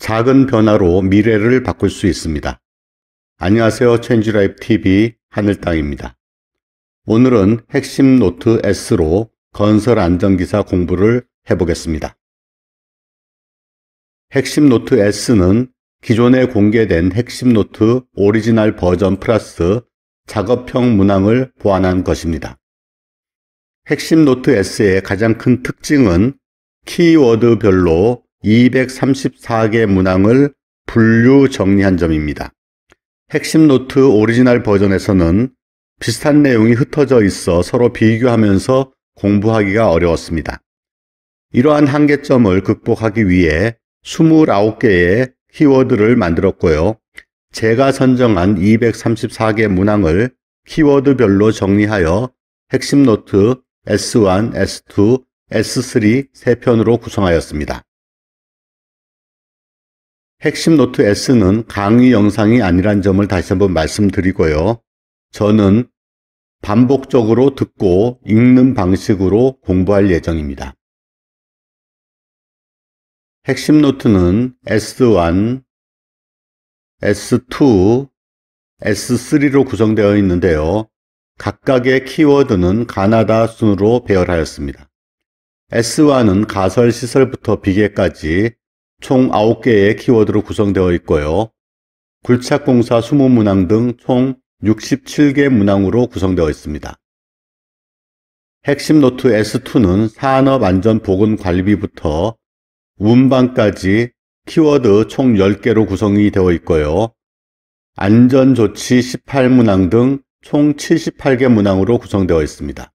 작은 변화로 미래를 바꿀 수 있습니다. 안녕하세요. 체인지라이프 TV 하늘땅입니다. 오늘은 핵심 노트 S로 건설 안전기사 공부를 해보겠습니다. 핵심 노트 S는 기존에 공개된 핵심 노트 오리지널 버전 플러스 작업형 문항을 보완한 것입니다. 핵심 노트 S의 가장 큰 특징은 키워드별로 234개 문항을 분류 정리한 점입니다. 핵심 노트 오리지널 버전에서는 비슷한 내용이 흩어져 있어 서로 비교하면서 공부하기가 어려웠습니다. 이러한 한계점을 극복하기 위해 29개의 키워드를 만들었고요. 제가 선정한 234개 문항을 키워드별로 정리하여 핵심 노트 S1, S2, S3 3편으로 구성하였습니다. 핵심 노트 S는 강의 영상이 아니란 점을 다시 한번 말씀드리고요. 저는 반복적으로 듣고 읽는 방식으로 공부할 예정입니다. 핵심 노트는 S1, S2, S3로 구성되어 있는데요. 각각의 키워드는 가나다 순으로 배열하였습니다. S1은 가설 시설부터 비계까지 총 9개의 키워드로 구성되어 있고요. 굴착공사 20문항 등 총 67개 문항으로 구성되어 있습니다. 핵심 노트 S2는 산업안전보건관리비부터 운방까지 키워드 총 10개로 구성이 되어 있고요. 안전조치 18문항 등 총 78개 문항으로 구성되어 있습니다.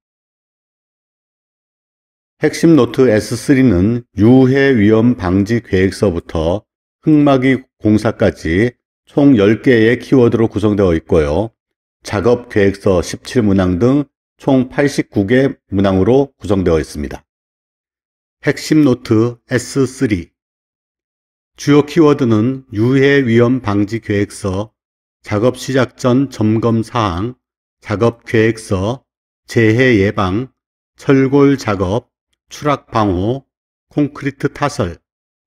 핵심 노트 S3는 유해위험 방지 계획서부터 흙막이 공사까지 총 10개의 키워드로 구성되어 있고요. 작업 계획서 17문항 등 총 89개 문항으로 구성되어 있습니다. 핵심 노트 S3 주요 키워드는 유해위험 방지 계획서, 작업 시작 전 점검 사항, 작업 계획서, 재해 예방, 철골 작업, 추락 방호, 콘크리트 타설,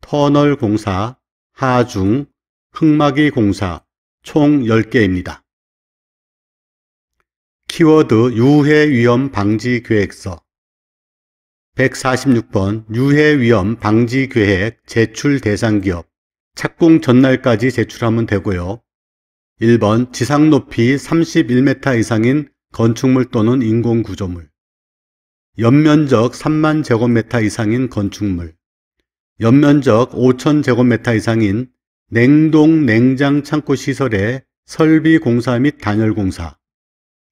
터널 공사, 하중, 흙막이 공사 총 10개입니다. 키워드 유해위험 방지 계획서 146번 유해위험 방지 계획 제출 대상 기업 착공 전날까지 제출하면 되고요. 1번 지상 높이 31m 이상인 건축물 또는 인공구조물, 연면적 3만 제곱미터 이상인 건축물, 연면적 5천 제곱미터 이상인 냉동 냉장 창고 시설의 설비 공사 및 단열 공사.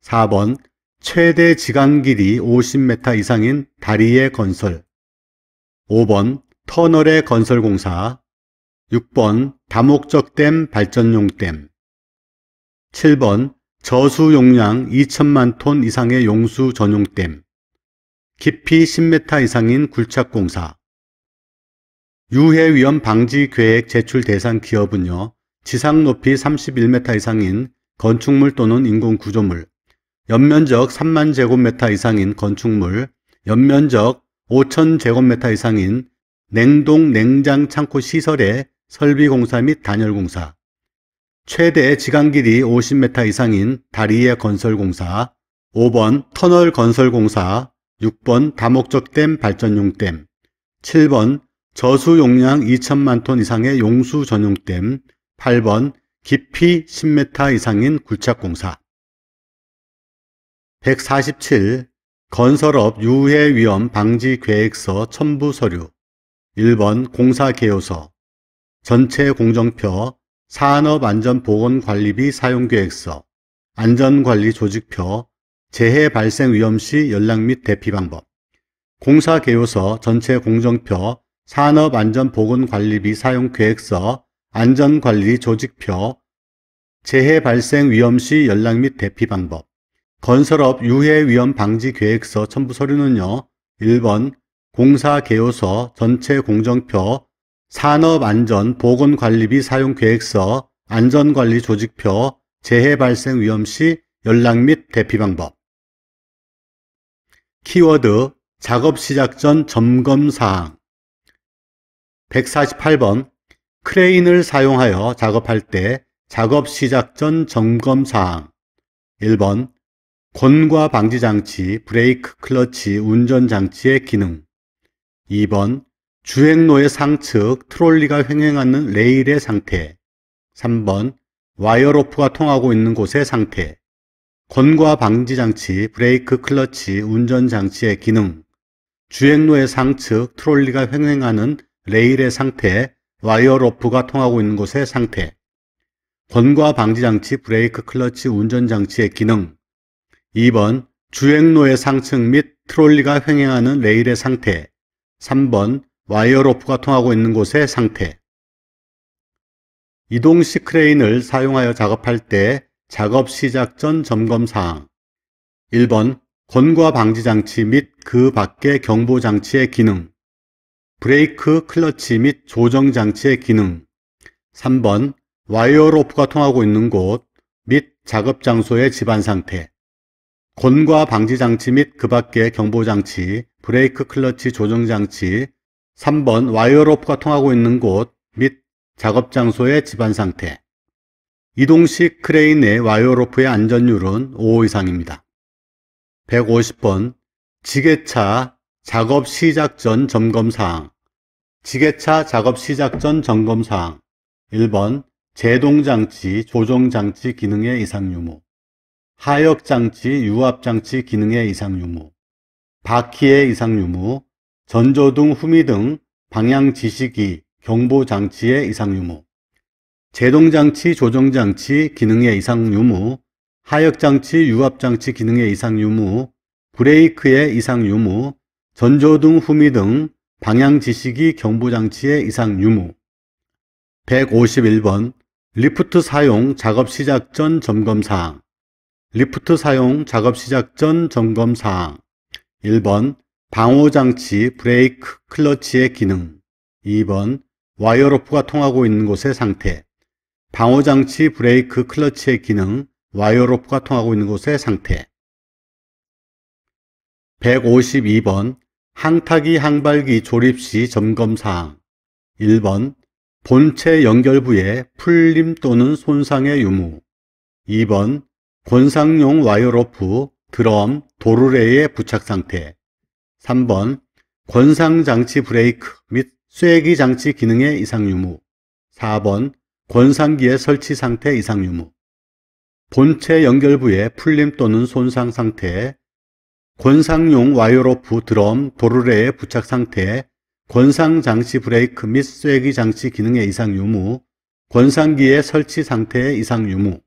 4번 최대 지간 길이 50m 이상인 다리의 건설. 5번 터널의 건설 공사. 6번 다목적 댐 발전용 댐. 7번 저수 용량 2천만 톤 이상의 용수 전용 댐. 깊이 10m 이상인 굴착 공사. 유해위험 방지 계획 제출 대상 기업은요, 지상 높이 31m 이상인 건축물 또는 인공구조물, 연면적 3만 제곱미터 이상인 건축물, 연면적 5천 제곱미터 이상인 냉동 냉장 창고 시설의 설비 공사 및 단열 공사, 최대 지간 길이 50m 이상인 다리의 건설 공사, 5번 터널 건설 공사, 6번 다목적 댐 발전용 댐, 7번 저수 용량 2천만 톤 이상의 용수 전용 댐, 8번 깊이 10m 이상인 굴착 공사. 147. 건설업 유해위험 방지 계획서 첨부 서류. 1번 공사 개요서, 전체 공정표, 산업안전보건관리비 사용계획서, 안전관리 조직표, 재해 발생 위험 시 연락 및 대피 방법. 공사 개요서, 전체 공정표, 산업안전보건관리비 사용계획서, 안전관리 조직표, 재해 발생 위험 시 연락 및 대피 방법. 건설업 유해위험 방지 계획서 첨부 서류는요, 1번 공사 개요서, 전체 공정표, 산업안전보건관리비 사용계획서, 안전관리 조직표, 재해 발생 위험 시 연락 및 대피 방법. 키워드 작업 시작 전 점검 사항. 148번 크레인을 사용하여 작업할 때 작업 시작 전 점검 사항. 1번 권과 방지 장치, 브레이크, 클러치, 운전 장치의 기능. 2번 주행로의 상측, 트롤리가 횡행하는 레일의 상태. 3번 와이어로프가 통하고 있는 곳의 상태. 권과 방지 장치, 브레이크, 클러치, 운전 장치의 기능. 주행로의 상측, 트롤리가 횡행하는 레일의 상태, 와이어로프가 통하고 있는 곳의 상태. 권과 방지 장치, 브레이크, 클러치, 운전 장치의 기능. 2번 주행로의 상측 및 트롤리가 횡행하는 레일의 상태. 3번 와이어로프가 통하고 있는 곳의 상태. 이동식 크레인을 사용하여 작업할 때 작업 시작 전 점검 사항. 1번 권과 방지 장치 및 그 밖의 경보 장치의 기능. 브레이크, 클러치 및 조정 장치의 기능. 3번 와이어로프가 통하고 있는 곳 및 작업 장소의 집안 상태. 권과 방지 장치 및 그 밖의 경보 장치, 브레이크, 클러치, 조정 장치. 3번 와이어로프가 통하고 있는 곳 및 작업 장소의 집안 상태. 이동식 크레인의 와이어로프의 안전율은 5 이상입니다. 150번 지게차 작업 시작 전 점검 사항. 지게차 작업 시작 전 점검 사항. 1번 제동장치, 조종장치 기능의 이상 유무. 하역장치, 유압장치 기능의 이상 유무. 바퀴의 이상 유무. 전조등, 후미등, 방향지시기, 경보장치의 이상 유무. 제동장치, 조종장치 기능의 이상 유무. 하역장치, 유압장치 기능의 이상 유무. 브레이크의 이상 유무. 전조등, 후미등, 방향지시기, 경보장치의 이상 유무. 151번 리프트 사용 작업 시작 전 점검 사항. 리프트 사용 작업 시작 전 점검 사항. 1번 방호장치, 브레이크, 클러치의 기능. 2번 와이어로프가 통하고 있는 곳의 상태. 방호장치, 브레이크, 클러치의 기능, 와이어로프가 통하고 있는 곳의 상태. 152번 항타기, 항발기 조립 시 점검 사항. 1번 본체 연결부의 풀림 또는 손상의 유무. 2번 권상용 와이어로프, 드럼, 도르래의 부착 상태. 3번 권상장치 브레이크 및 쐐기 장치 기능의 이상 유무. 4번 권상기의 설치 상태 이상 유무. 본체 연결부의 풀림 또는 손상 상태, 권상용 와이어로프, 드럼, 도르래의 부착 상태, 권상장치 브레이크 및 쐐기 장치 기능의 이상 유무, 권상기의 설치 상태의 이상 유무.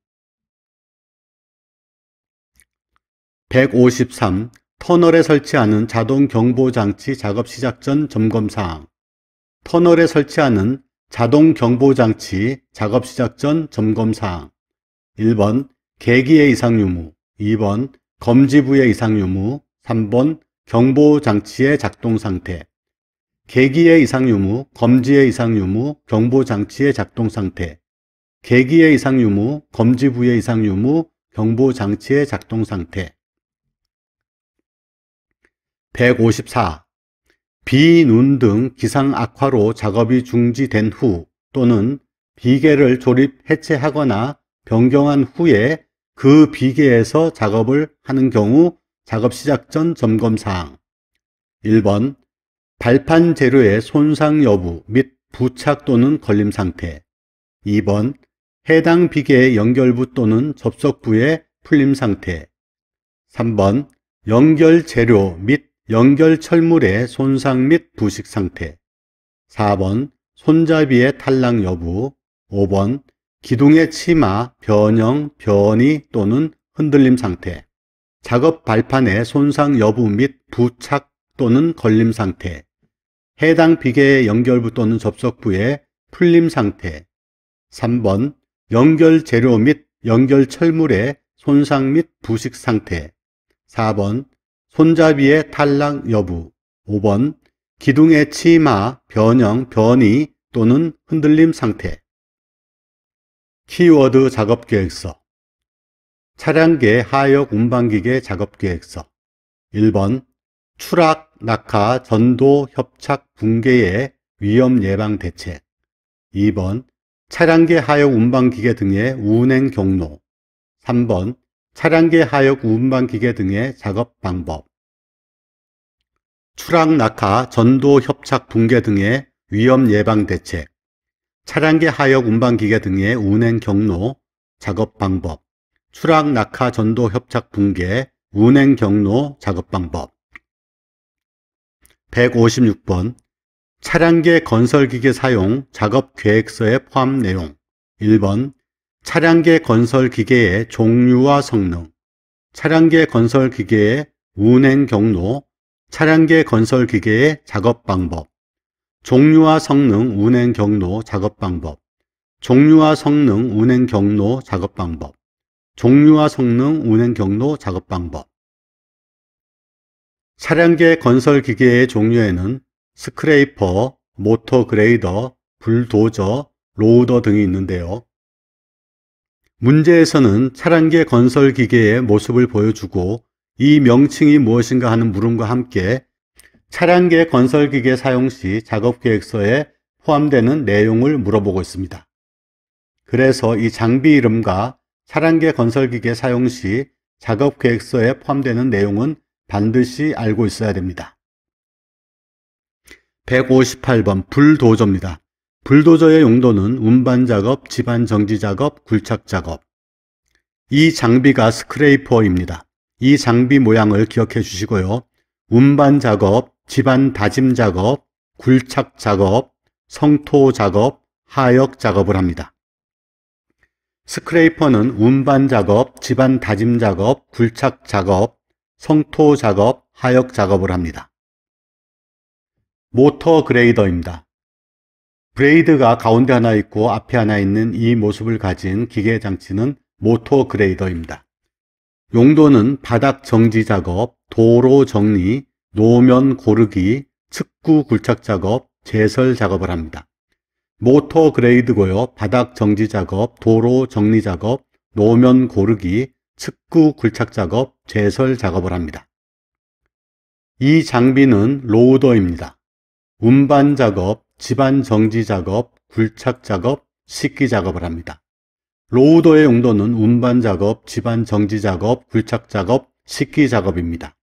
153. 터널에 설치하는 자동 경보 장치 작업 시작 전 점검 사항. 터널에 설치하는 자동 경보 장치 작업 시작 전 점검 사항. 1번 계기의 이상 유무. 2번 검지부의 이상 유무. 3번 경보 장치의 작동 상태. 계기의 이상 유무, 검지의 이상 유무, 경보 장치의 작동 상태. 계기의 이상 유무, 검지부의 이상 유무, 경보 장치의 작동 상태. 154. 비, 눈 등 기상 악화로 작업이 중지된 후 또는 비계를 조립 해체하거나 변경한 후에 그 비계에서 작업을 하는 경우 작업 시작 전 점검 사항. 1번 발판 재료의 손상 여부 및 부착 또는 걸림 상태. 2번 해당 비계의 연결부 또는 접속부의 풀림 상태. 3번 연결 재료 및 연결 철물의 손상 및 부식 상태. 4번 손잡이의 탈락 여부. 5번 기둥의 치마, 변형, 변이 또는 흔들림 상태. 작업 발판의 손상 여부 및 부착 또는 걸림 상태. 해당 비계의 연결부 또는 접속부의 풀림 상태. 3번 연결 재료 및 연결 철물의 손상 및 부식 상태. 4번 손잡이의 탈락 여부. 5번 기둥의 치마, 변형, 변이 또는 흔들림 상태. 키워드 작업계획서. 차량계 하역 운반기계 작업계획서. 1번 추락, 낙하, 전도, 협착, 붕괴의 위험 예방 대책. 2번 차량계 하역 운반기계 등의 운행 경로. 3번 차량계 하역 운반기계 등의 작업 방법. 추락 낙하, 전도 협착 붕괴 등의 위험 예방 대책. 차량계 하역 운반기계 등의 운행 경로, 작업 방법. 추락 낙하, 전도 협착 붕괴, 운행 경로, 작업 방법. 156번 차량계 건설기계 사용 작업 계획서에 포함 내용. 1번 차량계 건설기계의 종류와 성능, 차량계 건설기계의 운행 경로, 차량계 건설기계의 작업 방법. 종류와 성능, 운행 경로, 작업 방법. 종류와 성능, 운행 경로, 작업 방법. 종류와 성능, 운행 경로, 작업 방법. 차량계 건설기계의 종류에는 스크레이퍼, 모터 그레이더, 불도저, 로우더 등이 있는데요. 문제에서는 차량계 건설기계의 모습을 보여주고 이 명칭이 무엇인가 하는 물음과 함께 차량계 건설기계 사용 시 작업계획서에 포함되는 내용을 물어보고 있습니다. 그래서 이 장비 이름과 차량계 건설기계 사용 시 작업계획서에 포함되는 내용은 반드시 알고 있어야 됩니다. 158번 불도저입니다. 불도저의 용도는 운반작업, 지반정지작업, 굴착작업. 이 장비가 스크레이퍼입니다. 이 장비 모양을 기억해 주시고요. 운반작업, 지반다짐작업, 굴착작업, 성토작업, 하역작업을 합니다. 스크레이퍼는 운반작업, 지반다짐작업, 굴착작업, 성토작업, 하역작업을 합니다. 모터 그레이더입니다. 브레이드가 가운데 하나 있고 앞에 하나 있는 이 모습을 가진 기계 장치는 모터 그레이더입니다. 용도는 바닥 정지 작업, 도로 정리, 노면 고르기, 측구 굴착 작업, 제설 작업을 합니다. 모터 그레이드고요. 바닥 정지 작업, 도로 정리 작업, 노면 고르기, 측구 굴착 작업, 제설 작업을 합니다. 이 장비는 로우더입니다. 운반 작업, 지반 정지 작업, 굴착 작업, 식기 작업을 합니다. 로우더의 용도는 운반 작업, 지반 정지 작업, 굴착 작업, 식기 작업입니다.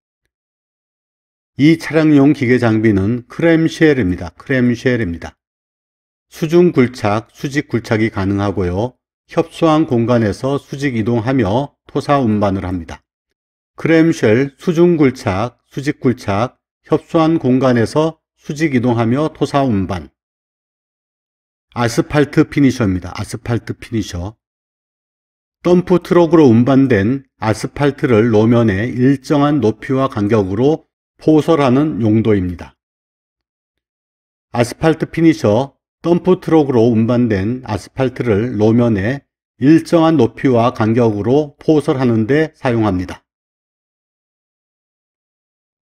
이 차량용 기계 장비는 크램쉘입니다. 크램쉘입니다. 수중 굴착, 수직 굴착이 가능하고요. 협소한 공간에서 수직 이동하며 토사 운반을 합니다. 크램쉘, 수중 굴착, 수직 굴착, 협소한 공간에서 수직 이동하며 토사 운반. 아스팔트 피니셔입니다. 아스팔트 피니셔. 덤프 트럭으로 운반된 아스팔트를 노면에 일정한 높이와 간격으로 포설하는 용도입니다. 아스팔트 피니셔, 덤프 트럭으로 운반된 아스팔트를 노면에 일정한 높이와 간격으로 포설하는 데 사용합니다.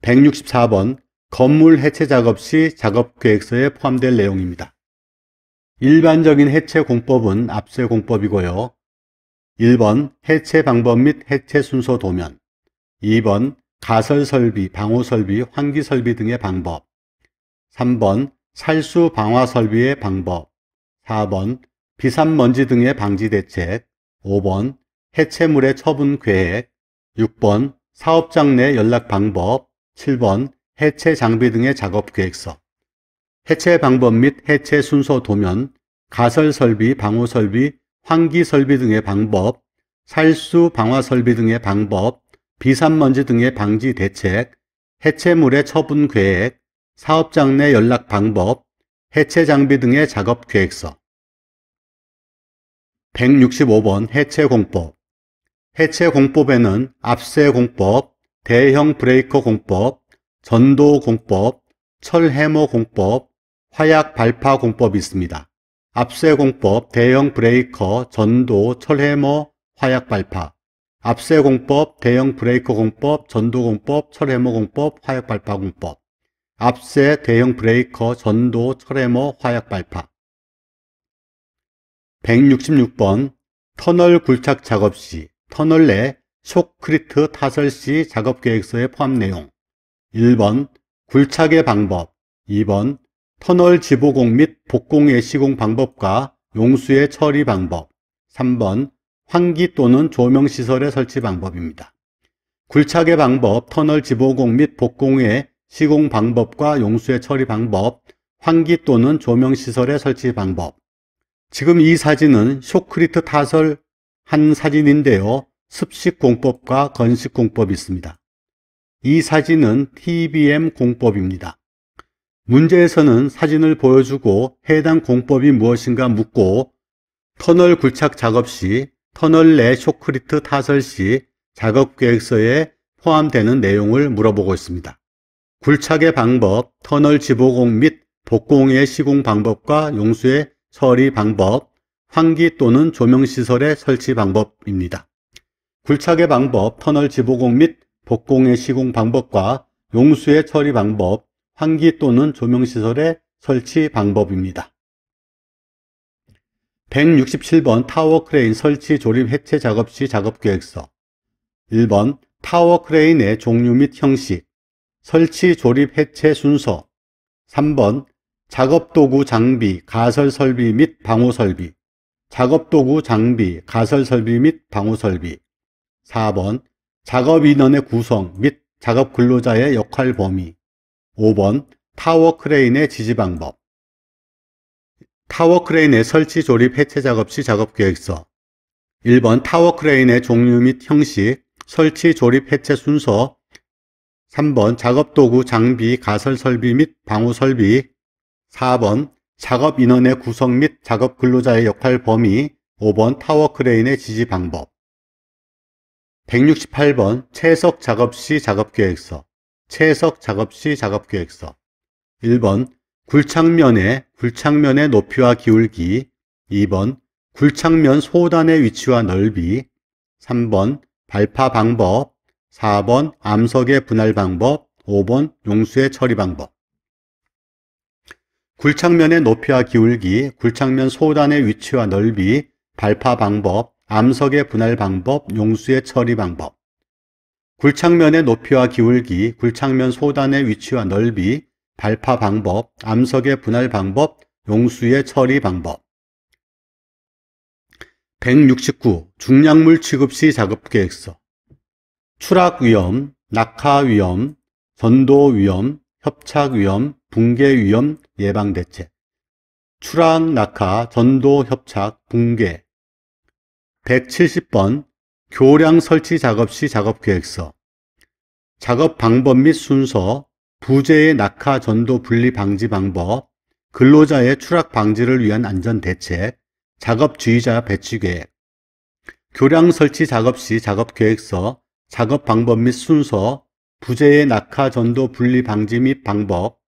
164번 건물 해체 작업 시 작업계획서에 포함될 내용입니다. 일반적인 해체 공법은 압세 공법이고요. 1번 해체 방법 및 해체 순서 도면, 2번 가설 설비, 방호 설비, 환기 설비 등의 방법, 3번 살수 방화 설비의 방법, 4번 비산먼지 등의 방지 대책, 5번 해체물의 처분 계획, 6번 사업장 내 연락 방법, 7번 해체 장비 등의 작업 계획서. 해체 방법 및 해체 순서 도면, 가설 설비, 방호 설비, 환기 설비 등의 방법, 살수 방화 설비 등의 방법, 비산먼지 등의 방지 대책, 해체물의 처분 계획, 사업장 내 연락 방법, 해체 장비 등의 작업 계획서. 165번 해체 공법. 해체 공법에는 압세 공법, 대형 브레이커 공법, 전도 공법, 철해모 공법, 화약 발파 공법이 있습니다. 압세 공법, 대형 브레이커, 전도, 철해모, 화약 발파. 압세 공법, 대형 브레이커 공법, 전도 공법, 철해모 공법, 화약 발파 공법. 압세, 대형 브레이커, 전도, 철해모, 화약 발파. 166번 터널 굴착 작업 시, 터널 내 쇼크리트 타설 시 작업 계획서에 포함 내용. 1번 굴착의 방법, 2번 터널 지보공 및 복공의 시공 방법과 용수의 처리 방법. 3번 환기 또는 조명시설의 설치 방법입니다. 굴착의 방법, 터널 지보공 및 복공의 시공 방법과 용수의 처리 방법, 환기 또는 조명시설의 설치 방법. 지금 이 사진은 쇼크리트 타설한 사진인데요. 습식 공법과 건식 공법이 있습니다. 이 사진은 TBM 공법입니다. 문제에서는 사진을 보여주고 해당 공법이 무엇인가 묻고 터널 굴착 작업 시, 터널 내 쇼크리트 타설 시 작업계획서에 포함되는 내용을 물어보고 있습니다. 굴착의 방법, 터널 지보공 및 복공의 시공 방법과 용수의 처리 방법, 환기 또는 조명시설의 설치 방법입니다. 굴착의 방법, 터널 지보공 및 복공의 시공 방법과 용수의 처리 방법, 환기 또는 조명시설의 설치 방법입니다. 167번 타워 크레인 설치 조립 해체 작업 시 작업계획서. 1번 타워 크레인의 종류 및 형식, 설치 조립 해체 순서. 3번 작업도구 장비, 가설 설비 및 방호 설비, 작업도구 장비, 가설 설비 및 방호 설비. 4번 작업 인원의 구성 및 작업 근로자의 역할 범위. 5번 타워 크레인의 지지 방법. 타워 크레인의 설치 조립 해체 작업 시 작업 계획서. 1번 타워 크레인의 종류 및 형식, 설치 조립 해체 순서. 3번 작업도구 장비, 가설 설비 및 방호 설비. 4번 작업 인원의 구성 및 작업 근로자의 역할 범위. 5번 타워 크레인의 지지 방법. 168번 채석 작업 시 작업 계획서. 채석 작업 시 작업 계획서. 1번 굴착면의 높이와 기울기. 2번 굴착면 소단의 위치와 넓이. 3번 발파 방법. 4번 암석의 분할 방법. 5번 용수의 처리 방법. 굴착면의 높이와 기울기, 굴착면 소단의 위치와 넓이, 발파 방법, 암석의 분할 방법, 용수의 처리 방법. 굴착면의 높이와 기울기, 굴착면 소단의 위치와 넓이, 발파 방법, 암석의 분할 방법, 용수의 처리 방법. 169. 중량물 취급 시 작업계획서. 추락 위험, 낙하 위험, 전도 위험, 협착 위험, 붕괴 위험 예방 대책. 추락, 낙하, 전도, 협착, 붕괴. 170번 교량 설치 작업 시 작업계획서. 작업 방법 및 순서, 부재의 낙하, 전도, 분리 방지 방법, 근로자의 추락 방지를 위한 안전 대책, 작업 지휘자 배치 계획. 교량 설치 작업 시 작업계획서, 작업 방법 및 순서, 부재의 낙하, 전도, 분리 방지 및 방법.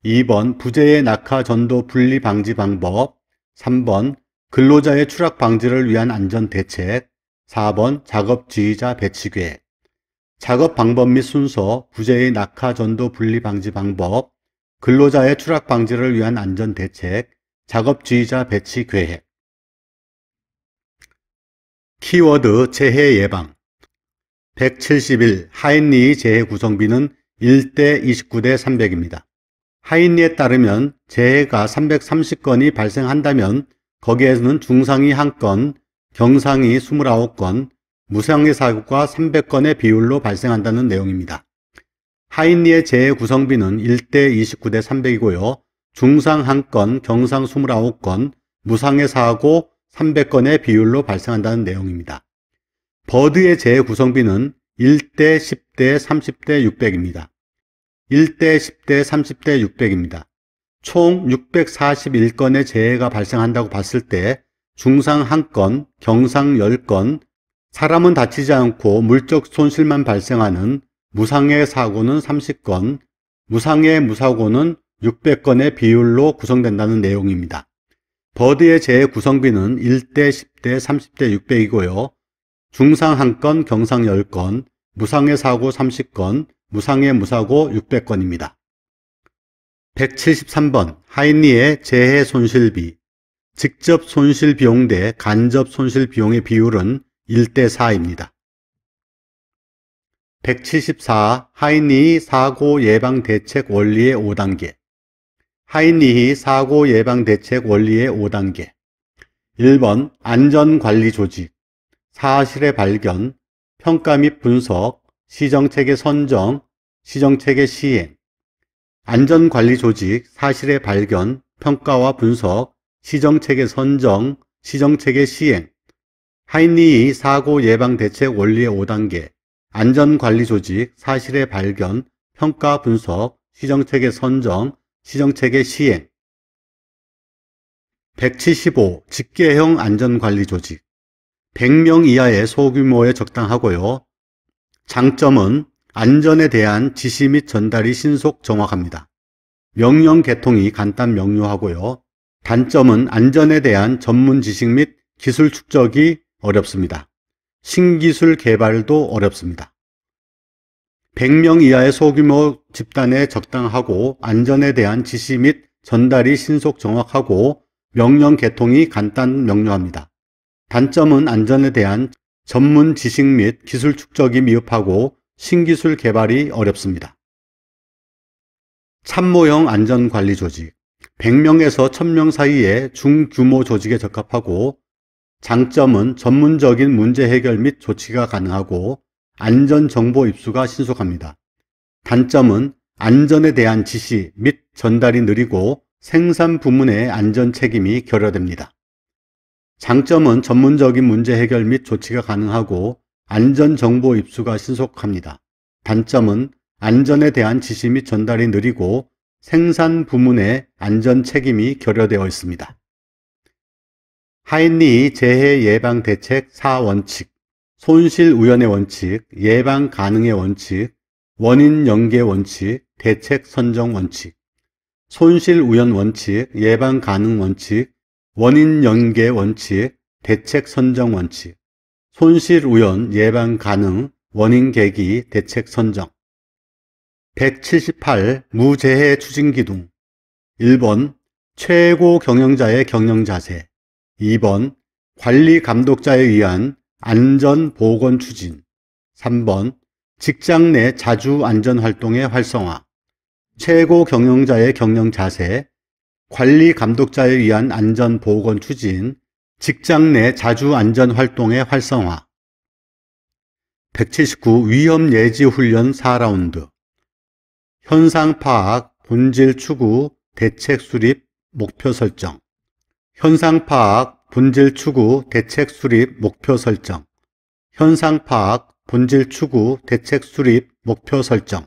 2번 부재의 낙하, 전도, 분리 방지 방법. 3번 근로자의 추락 방지를 위한 안전 대책. 4번 작업 지휘자 배치 계획. 작업 방법 및 순서, 부재의 낙하, 전도, 분리 방지 방법, 근로자의 추락 방지를 위한 안전 대책, 작업 지휘자 배치 계획. 키워드 재해 예방. 171. 하인리의 재해 구성비는 1대 29대 300입니다. 하인리에 따르면 재해가 330건이 발생한다면 거기에는 중상이 1건, 경상이 29건, 무상해 사고가 300건의 비율로 발생한다는 내용입니다. 하인리의 재해 구성비는 1대 29대 300이고요. 중상 1건, 경상 29건, 무상해 사고 300건의 비율로 발생한다는 내용입니다. 버드의 재해 구성비는 1대 10대 30대 600입니다. 1대 10대 30대 600입니다. 총 641건의 재해가 발생한다고 봤을 때 중상 1건, 경상 10건, 사람은 다치지 않고 물적 손실만 발생하는 무상해 사고는 30건, 무상해 무사고는 600건의 비율로 구성된다는 내용입니다. 버드의 재해 구성비는 1대 10대 30대 600이고요. 중상 1건, 경상 10건, 무상해 사고 30건, 무상해 무사고 600건입니다. 173번 하인리의 재해 손실비. 직접 손실 비용 대 간접 손실 비용의 비율은 1대 4입니다. 174. 하인리 사고 예방 대책 원리의 5단계. 하인리히 사고 예방 대책 원리의 5단계. 1번 안전관리 조직, 사실의 발견, 평가 및 분석, 시정체계 선정, 시정체계 시행. 안전관리 조직, 사실의 발견, 평가와 분석, 시정체계 선정, 시정체계 시행. 하인리히 사고 예방 대책 원리의 5단계. 안전관리 조직, 사실의 발견, 평가 분석, 시정체계 선정, 시정체계 시행. 175. 직계형 안전관리 조직. 100명 이하의 소규모에 적당하고요. 장점은 안전에 대한 지시 및 전달이 신속 정확합니다. 명령 개통이 간단 명료하고요. 단점은 안전에 대한 전문 지식 및 기술 축적이 어렵습니다. 신기술 개발도 어렵습니다. 100명 이하의 소규모 집단에 적당하고 안전에 대한 지시 및 전달이 신속 정확하고 명령 개통이 간단 명료합니다. 단점은 안전에 대한 전문 지식 및 기술 축적이 미흡하고 신기술 개발이 어렵습니다. 참모형 안전관리 조직. 100명에서 1000명 사이의 중규모 조직에 적합하고 장점은 전문적인 문제 해결 및 조치가 가능하고 안전정보 입수가 신속합니다. 단점은 안전에 대한 지시 및 전달이 느리고 생산 부문의 안전 책임이 결여됩니다. 장점은 전문적인 문제 해결 및 조치가 가능하고 안전정보 입수가 신속합니다. 단점은 안전에 대한 지시 및 전달이 느리고 생산 부문의 안전 책임이 결여되어 있습니다. 하인리히 재해 예방 대책 4원칙, 손실 우연의 원칙, 예방 가능의 원칙, 원인 연계 원칙, 대책 선정 원칙. 손실 우연 원칙, 예방 가능 원칙, 원인 연계 원칙, 대책 선정 원칙. 손실 우연, 예방 가능, 원인 계기, 대책 선정. 178. 무재해 추진 기둥. 1번 최고 경영자의 경영 자세. 2번 관리 감독자에 의한 안전 보건 추진. 3번 직장 내 자주 안전 활동의 활성화. 최고 경영자의 경영 자세, 관리 감독자에 의한 안전 보건 추진, 직장 내 자주 안전 활동의 활성화. 179. 위험 예지 훈련 4라운드. 현상 파악, 본질 추구, 대책 수립, 목표 설정. 현상 파악, 본질 추구, 대책 수립, 목표 설정. 현상 파악, 본질 추구, 대책 수립, 목표 설정.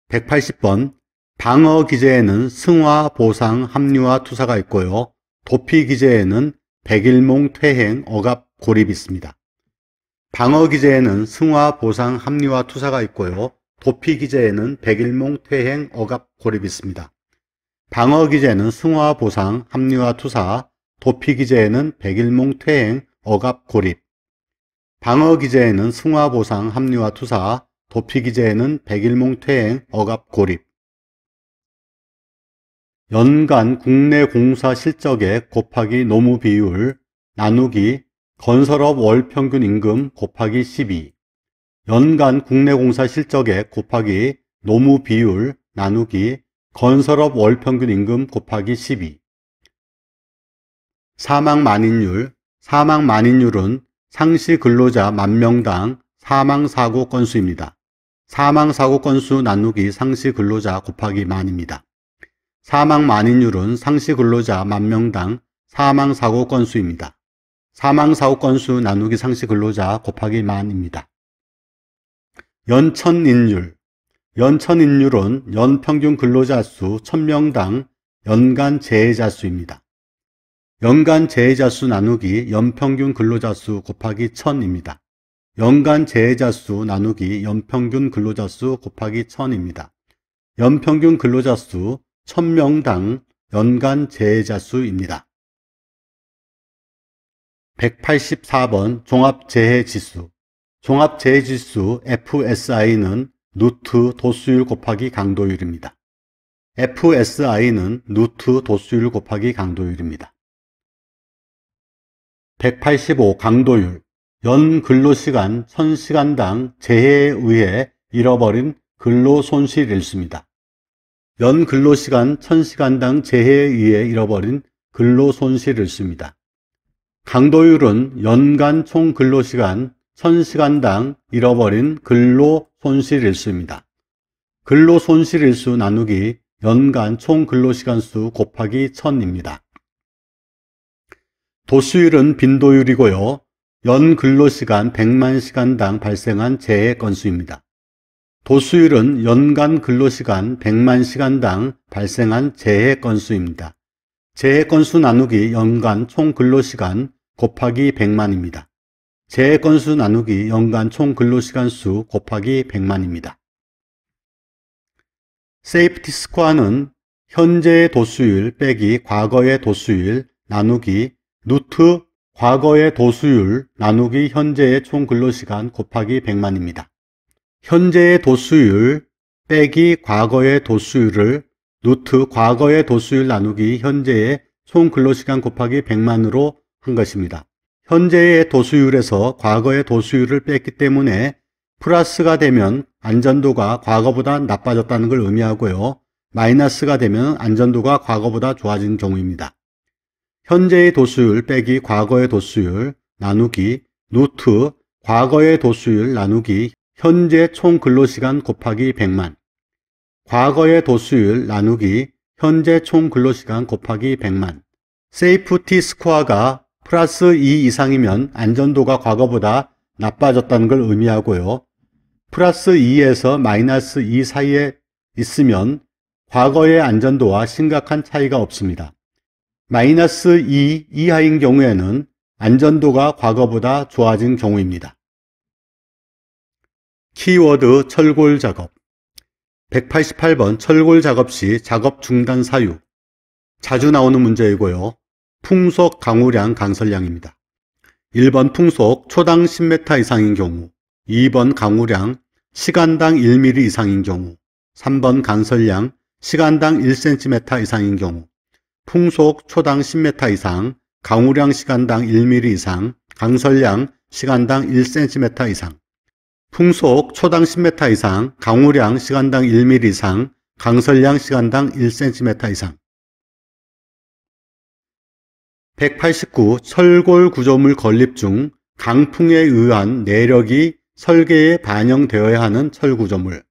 180번. 방어 기제에는 승화, 보상, 합리화, 투사가 있고요. 도피 기제에는 백일몽, 퇴행, 억압, 고립이 있습니다. 방어 기제에는 승화, 보상, 합리화, 투사가 있고요. 도피 기제에는 백일몽, 퇴행, 억압, 고립이 있습니다. 방어 기제는 승화, 보상, 합리화, 투사, 도피 기제에는 백일몽, 퇴행, 억압, 고립. 방어 기제에는 승화, 보상, 합리화, 투사, 도피 기제에는 백일몽, 퇴행, 억압, 고립. 연간 국내 공사 실적액 곱하기 노무 비율 나누기 건설업 월 평균 임금 곱하기 12. 연간 국내 공사 실적액 곱하기 노무 비율 나누기 건설업 월 평균 임금 곱하기 12. 사망 만인율. 사망 만인율은 상시 근로자 만명당 사망 사고 건수입니다. 사망 사고 건수 나누기 상시 근로자 곱하기 만입니다. 사망 만인율은 상시 근로자 만명당 사망 사고 건수입니다. 사망 사고 건수 나누기 상시 근로자 곱하기 만입니다. 연천인율. 연천인율은 연평균 근로자 수 1000명당 연간 재해자 수입니다. 연간 재해자 수 나누기 연평균 근로자 수 곱하기 1000입니다. 연간 재해자 수 나누기 연평균 근로자 수 곱하기 1000입니다. 연평균 근로자 수 1000명당 연간 재해자 수입니다. 184번 종합재해지수. 종합재해지수 FSI는 누트 도수율 곱하기 강도율입니다. FSI는 누트 도수율 곱하기 강도율입니다. 185. 강도율. 연 근로시간 1000시간당 재해에 의해 잃어버린 근로손실일수입니다. 연 근로시간 1000시간당 재해에 의해 잃어버린 근로손실일수입니다. 강도율은 연간 총 근로시간 1000시간당 잃어버린 근로손실일수입니다. 근로손실일수 나누기 연간 총 근로시간 수 곱하기 1000입니다. 도수율은 빈도율이고요. 연 근로시간 100만 시간당 발생한 재해 건수입니다. 도수율은 연간 근로시간 100만 시간당 발생한 재해 건수입니다. 재해 건수 나누기 연간 총 근로시간 곱하기 100만입니다. 재해 건수 나누기 연간 총 근로시간 수 곱하기 100만입니다. 세이프티 스코어는 현재의 도수율 빼기 과거의 도수율 나누기 루트 과거의 도수율 나누기 현재의 총 근로시간 곱하기 100만입니다. 현재의 도수율 빼기 과거의 도수율을 루트 과거의 도수율 나누기 현재의 총 근로시간 곱하기 100만으로 한 것입니다. 현재의 도수율에서 과거의 도수율을 뺐기 때문에 플러스가 되면 안전도가 과거보다 나빠졌다는 걸 의미하고요. 마이너스가 되면 안전도가 과거보다 좋아진 경우입니다. 현재의 도수율 빼기 과거의 도수율 나누기 루트 과거의 도수율 나누기 현재 총 근로시간 곱하기 100만. 과거의 도수율 나누기 현재 총 근로시간 곱하기 100만. 세이프티 스코어가 플러스 2 이상이면 안전도가 과거보다 나빠졌다는 걸 의미하고요. 플러스 2에서 마이너스 2 사이에 있으면 과거의 안전도와 심각한 차이가 없습니다. 마이너스 2 이하인 경우에는 안전도가 과거보다 좋아진 경우입니다. 키워드 철골 작업 188번 철골 작업 시 작업 중단 사유. 자주 나오는 문제이고요. 풍속 강우량 강설량입니다. 1번 풍속 초당 10m 이상인 경우, 2번 강우량 시간당 1mm 이상인 경우, 3번 강설량 시간당 1cm 이상인 경우. 풍속 초당 10m 이상, 강우량 시간당 1mm 이상, 강설량 시간당 1cm 이상. 풍속 초당 10m 이상, 강우량 시간당 1mm 이상, 강설량 시간당 1cm 이상. 189. 철골 구조물 건립 중 강풍에 의한 내력이 설계에 반영되어야 하는 철구조물.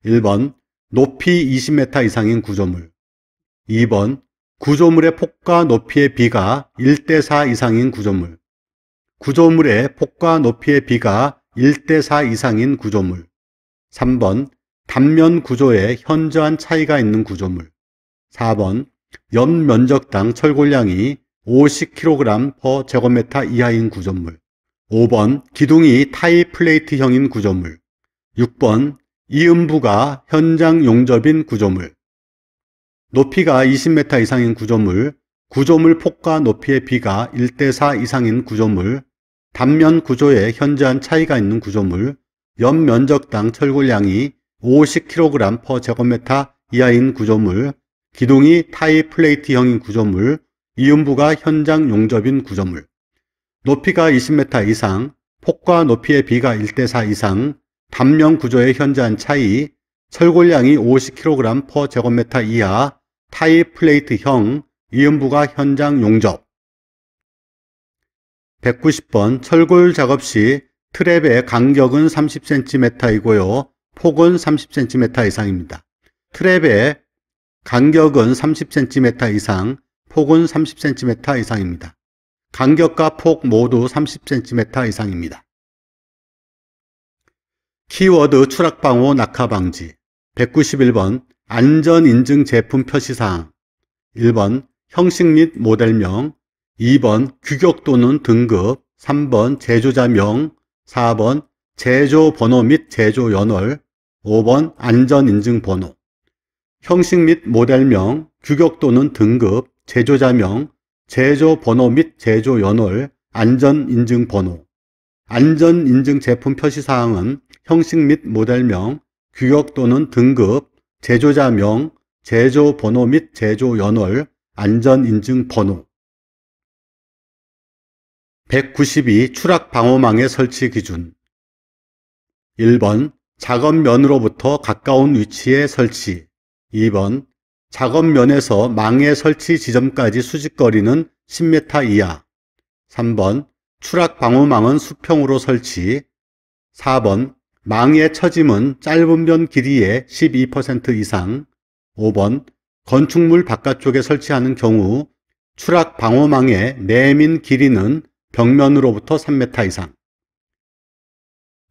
1번 높이 20m 이상인 구조물. 2번 구조물의 폭과 높이의 비가 1대4 이상인 구조물. 구조물의 폭과 높이의 비가 1대4 이상인 구조물. 3번 단면 구조에 현저한 차이가 있는 구조물. 4번 연면적당 철골량이 50kg/제곱미터 이하인 구조물. 5번 기둥이 타이 플레이트형인 구조물. 6번 이음부가 현장 용접인 구조물. 높이가 20m 이상인 구조물, 구조물 폭과 높이의 비가 1대4 이상인 구조물, 단면 구조에 현저한 차이가 있는 구조물, 연면적당 철골량이 50kg/제곱미터 이하인 구조물, 기둥이 타이 플레이트형인 구조물, 이음부가 현장 용접인 구조물. 높이가 20m 이상, 폭과 높이의 비가 1대4 이상, 단면 구조의 현저한 차이, 철골량이 50kg/제곱미터 이하, 타이 플레이트형, 이음부가 현장 용접. 190번 철골 작업 시 트랩의 간격은 30cm이고요. 폭은 30cm 이상입니다. 트랩의 간격은 30cm 이상, 폭은 30cm 이상입니다. 간격과 폭 모두 30cm 이상입니다. 키워드 추락방호 낙하방지 191번 안전인증 제품 표시사항. 1번 형식 및 모델명, 2번 규격 또는 등급, 3번 제조자명, 4번 제조번호 및 제조연월, 5번 안전인증번호. 형식 및 모델명, 규격 또는 등급, 제조자명, 제조번호 및 제조연월, 안전인증번호. 안전인증 제품 표시사항은 형식 및 모델명, 규격 또는 등급, 제조자명, 제조번호 및 제조연월, 안전인증번호. 192. 추락방호망의 설치 기준. 1번 작업면으로부터 가까운 위치에 설치. 2번 작업면에서 망의 설치 지점까지 수직거리는 10m 이하. 3번 추락 방호망은 수평으로 설치. 4번 망의 처짐은 짧은 변 길이의 12% 이상. 5번 건축물 바깥쪽에 설치하는 경우 추락 방호망의 내민 길이는 벽면으로부터 3m 이상.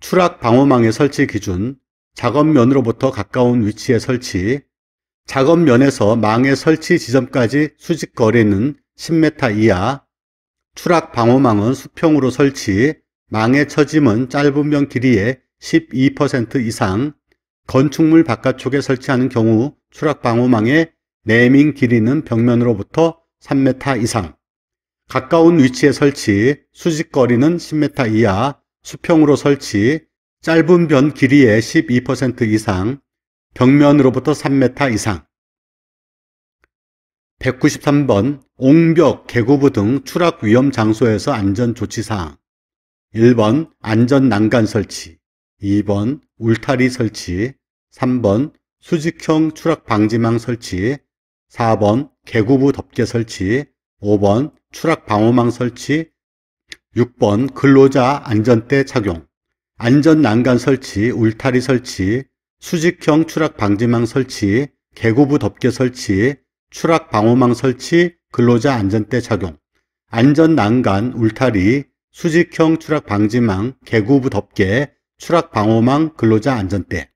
추락 방호망의 설치 기준: 작업면으로부터 가까운 위치에 설치, 작업면에서 망의 설치 지점까지 수직거리는 10m 이하, 추락 방호망은 수평으로 설치, 망의 처짐은 짧은 변 길이의 12% 이상, 건축물 바깥쪽에 설치하는 경우 추락 방호망의 내민 길이는 벽면으로부터 3m 이상, 가까운 위치에 설치, 수직거리는 10m 이하, 수평으로 설치, 짧은 변 길이의 12% 이상, 벽면으로부터 3m 이상. 193번 옹벽, 계구부 등 추락 위험 장소에서 안전조치사항. 1번 안전 난간 설치, 2번 울타리 설치, 3번 수직형 추락 방지망 설치, 4번 계구부 덮개 설치, 5번 추락 방호망 설치, 6번 근로자 안전대 착용. 안전 난간 설치, 울타리 설치, 수직형 추락 방지망 설치, 계구부 덮개 설치, 추락 방호망 설치, 근로자 안전대 착용. 안전 난간, 울타리, 수직형 추락 방지망, 계구부 덮개, 추락 방호망, 근로자 안전대.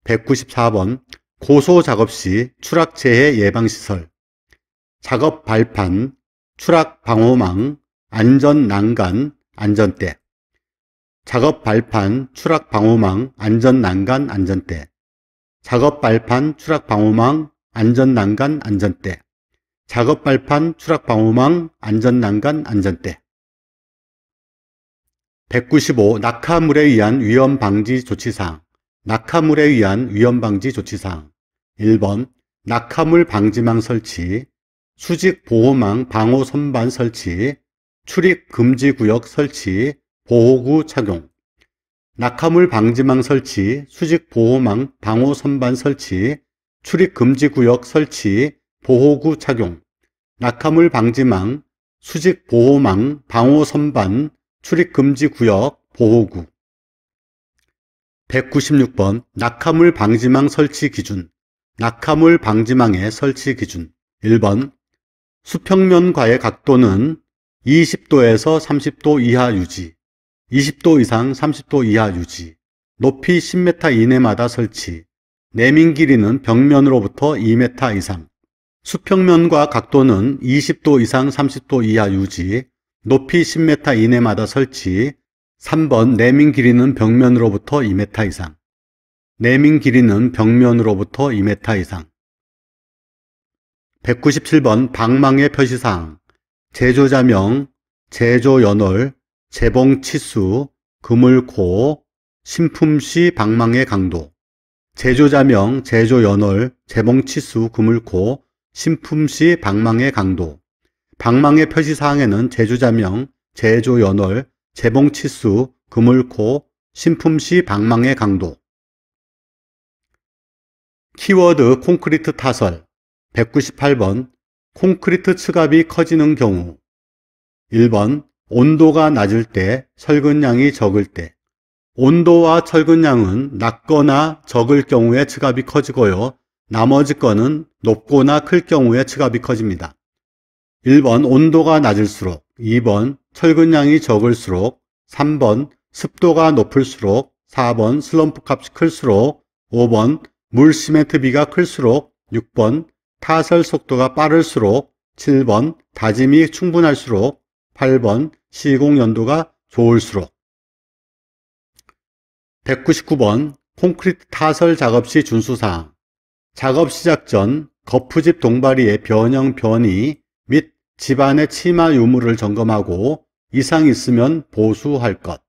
194번 고소 작업 시 추락 재해 예방 시설. 작업 발판, 추락 방호망, 안전 난간, 안전대. 작업 발판, 추락 방호망, 안전 난간, 안전대. 작업 발판, 추락 방호망, 안전 난간, 안전대. 작업 발판, 추락 방호망, 안전 난간, 안전대. 195. 낙하물에 의한 위험 방지 조치사항. 낙하물에 의한 위험 방지 조치사항. 1번 낙하물 방지망 설치, 수직 보호망 방호 선반 설치, 출입 금지 구역 설치, 보호구 착용. 낙하물 방지망 설치, 수직 보호망 방호 선반 설치, 출입 금지 구역 설치, 보호구 착용. 낙하물 방지망, 수직 보호망 방호 선반, 출입 금지 구역, 보호구. 196번 낙하물 방지망 설치 기준. 낙하물 방지망의 설치 기준. 1번 수평면과의 각도는 20도에서 30도 이하 유지, 20도 이상 30도 이하 유지, 높이 10m 이내마다 설치, 내민 길이는 벽면으로부터 2m 이상, 수평면과 각도는 20도 이상 30도 이하 유지, 높이 10m 이내마다 설치. 3번 내민 길이는 벽면으로부터 2m 이상, 내민 길이는 벽면으로부터 2m 이상. 197번 방망의 표시사항. 제조자명, 제조연월, 재봉치수, 그물코, 신품시 방망의 강도. 제조자명, 제조연월, 재봉치수, 그물코, 신품시 방망의 강도. 방망의 표시사항에는 제조자명, 제조연월, 재봉치수, 그물코, 신품시 방망의 강도. 키워드 콘크리트 타설. 198번 콘크리트 측압이 커지는 경우. 1번 온도가 낮을 때, 철근량이 적을 때. 온도와 철근량은 낮거나 적을 경우에 측압이 커지고요. 나머지 건은 높거나 클 경우에 측압이 커집니다. 1번 온도가 낮을수록, 2번 철근량이 적을수록, 3번 습도가 높을수록, 4번 슬럼프 값이 클수록, 5번 물 시멘트 비가 클수록, 6번 타설 속도가 빠를수록, 7번 다짐이 충분할수록, 8번 시공 연도가 좋을수록. 199번 콘크리트 타설 작업 시 준수사항. 작업 시작 전 거푸집 동바리의 변형 변이 및 집안의 치마 유무를 점검하고 이상 있으면 보수할 것.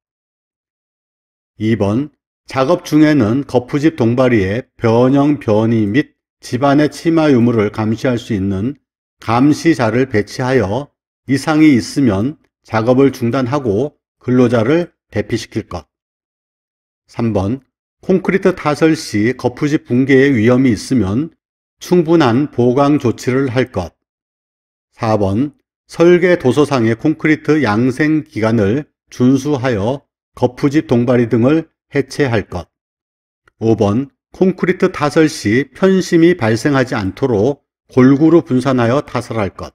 2번 작업 중에는 거푸집 동바리의 변형 변이 및 집안의 치마 유무를 감시할 수 있는 감시자를 배치하여 이상이 있으면 작업을 중단하고 근로자를 대피시킬 것. 3번 콘크리트 타설 시 거푸집 붕괴의 위험이 있으면 충분한 보강 조치를 할 것. 4번 설계 도서상의 콘크리트 양생 기간을 준수하여 거푸집 동바리 등을 해체할 것. 5번 콘크리트 타설 시 편심이 발생하지 않도록 골고루 분산하여 타설할 것.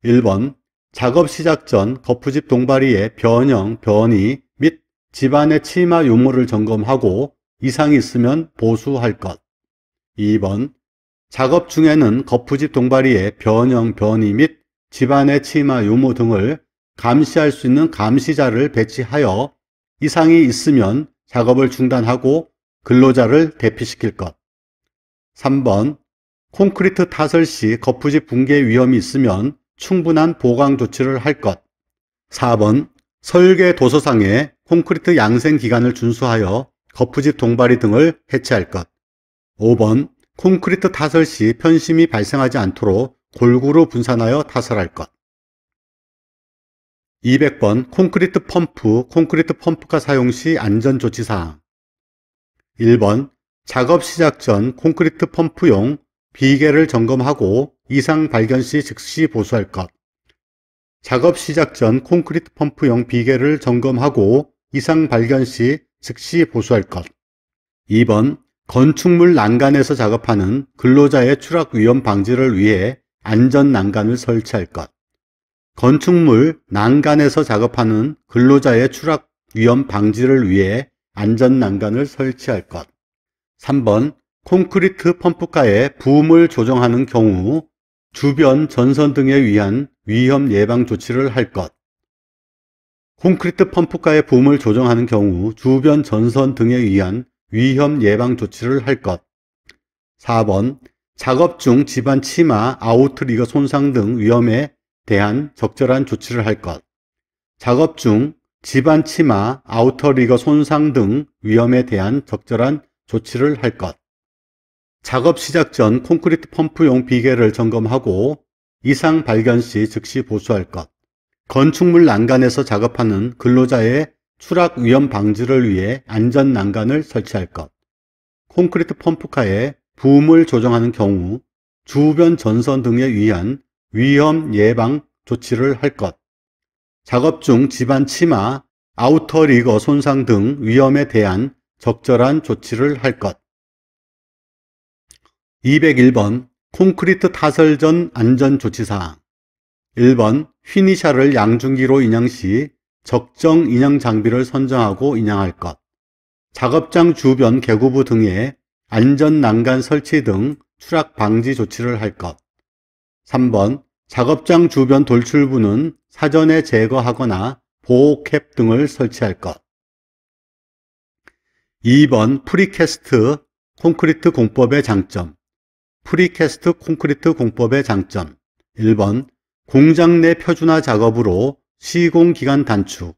1번 작업 시작 전 거푸집 동바리의 변형, 변이 및 집안의 치마 유무를 점검하고 이상이 있으면 보수할 것. 2번 작업 중에는 거푸집 동바리의 변형, 변이 및 집안의 치마 유무 등을 감시할 수 있는 감시자를 배치하여 이상이 있으면 작업을 중단하고 근로자를 대피시킬 것. 3번 콘크리트 타설 시 거푸집 붕괴 위험이 있으면 충분한 보강 조치를 할 것. 4번 설계 도서상의 콘크리트 양생 기간을 준수하여 거푸집 동바리 등을 해체할 것. 5번 콘크리트 타설 시 편심이 발생하지 않도록 골고루 분산하여 타설할 것. 200번 콘크리트 펌프, 콘크리트 펌프가 사용 시 안전조치사항. 1번 작업 시작 전 콘크리트 펌프용 비계를 점검하고 이상 발견 시 즉시 보수할 것. 작업 시작 전 콘크리트 펌프용 비계를 점검하고 이상 발견 시 즉시 보수할 것. 2번 건축물 난간에서 작업하는 근로자의 추락 위험 방지를 위해 안전 난간을 설치할 것. 건축물 난간에서 작업하는 근로자의 추락 위험 방지를 위해 안전 난간을 설치할 것. 3번 콘크리트 펌프가에 부음을 조정하는 경우 주변 전선 등에 의한 위험 예방 조치를 할 것. 콘크리트 펌프가에 부음을 조정하는 경우 주변 전선 등에 의한 위험 예방 조치를 할 것. 4번 작업 중 집안 치마, 아우트리거 손상 등 위험에 대한 적절한 조치를 할 것. 작업 중 집안 치마, 아우터리거 손상 등 위험에 대한 적절한 조치를 할 것. 작업 시작 전 콘크리트 펌프용 비계를 점검하고 이상 발견 시 즉시 보수할 것. 건축물 난간에서 작업하는 근로자의 추락 위험 방지를 위해 안전 난간을 설치할 것. 콘크리트 펌프카에 부음을 조정하는 경우 주변 전선 등에 의한 위험 예방 조치를 할 것. 작업 중 집안 치마, 아우터 리거 손상 등 위험에 대한 적절한 조치를 할 것. 201번 콘크리트 타설 전 안전조치사항. 1번 휘니샤를 양중기로 인양 시 적정 인양 장비를 선정하고 인양할 것. 작업장 주변 개구부 등에 안전 난간 설치 등 추락 방지 조치를 할 것. 3번 작업장 주변 돌출부는 사전에 제거하거나 보호캡 등을 설치할 것. 2번 프리캐스트 콘크리트 공법의 장점. 프리캐스트 콘크리트 공법의 장점. 1번 공장 내 표준화 작업으로 시공기간 단축.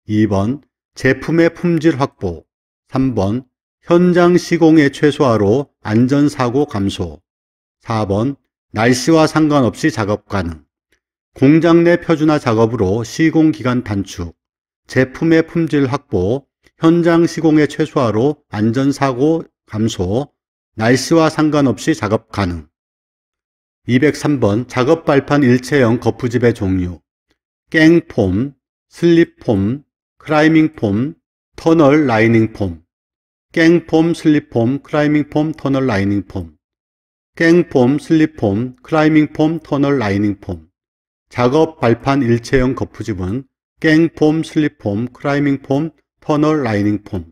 2번 제품의 품질 확보. 3번 현장 시공의 최소화로 안전사고 감소. 4번 날씨와 상관없이 작업 가능. 공장 내 표준화 작업으로 시공기간 단축, 제품의 품질 확보, 현장 시공의 최소화로 안전사고 감소, 날씨와 상관없이 작업 가능. 203번 작업 발판 일체형 거푸집의 종류. 깽폼, 슬립폼, 클라이밍폼, 터널 라이닝폼. 깽폼, 슬립폼, 클라이밍폼, 터널 라이닝폼. 깽폼, 슬립폼, 클라이밍폼, 터널 라이닝폼. 작업 발판 일체형 거푸집은 깽폼, 슬립폼, 클라이밍폼, 터널 라이닝폼.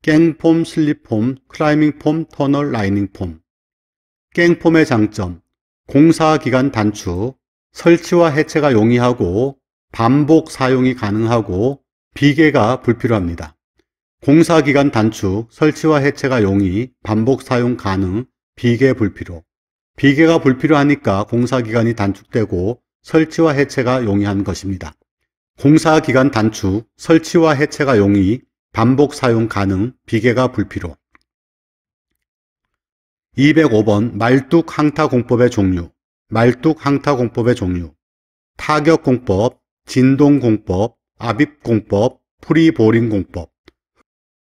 깽폼, 슬립폼, 클라이밍폼, 터널 라이닝폼. 깽폼의 장점. 공사기간 단축, 설치와 해체가 용이하고 반복 사용이 가능하고 비계가 불필요합니다. 공사기간 단축, 설치와 해체가 용이, 반복 사용 가능, 비계 불필요. 비계가 불필요하니까 공사기간이 단축되고 설치와 해체가 용이한 것입니다. 공사기간 단축, 설치와 해체가 용이, 반복 사용 가능, 비계가 불필요. 205번 말뚝 항타 공법의 종류. 말뚝 항타 공법의 종류. 타격 공법, 진동 공법, 압입 공법, 프리보링 공법.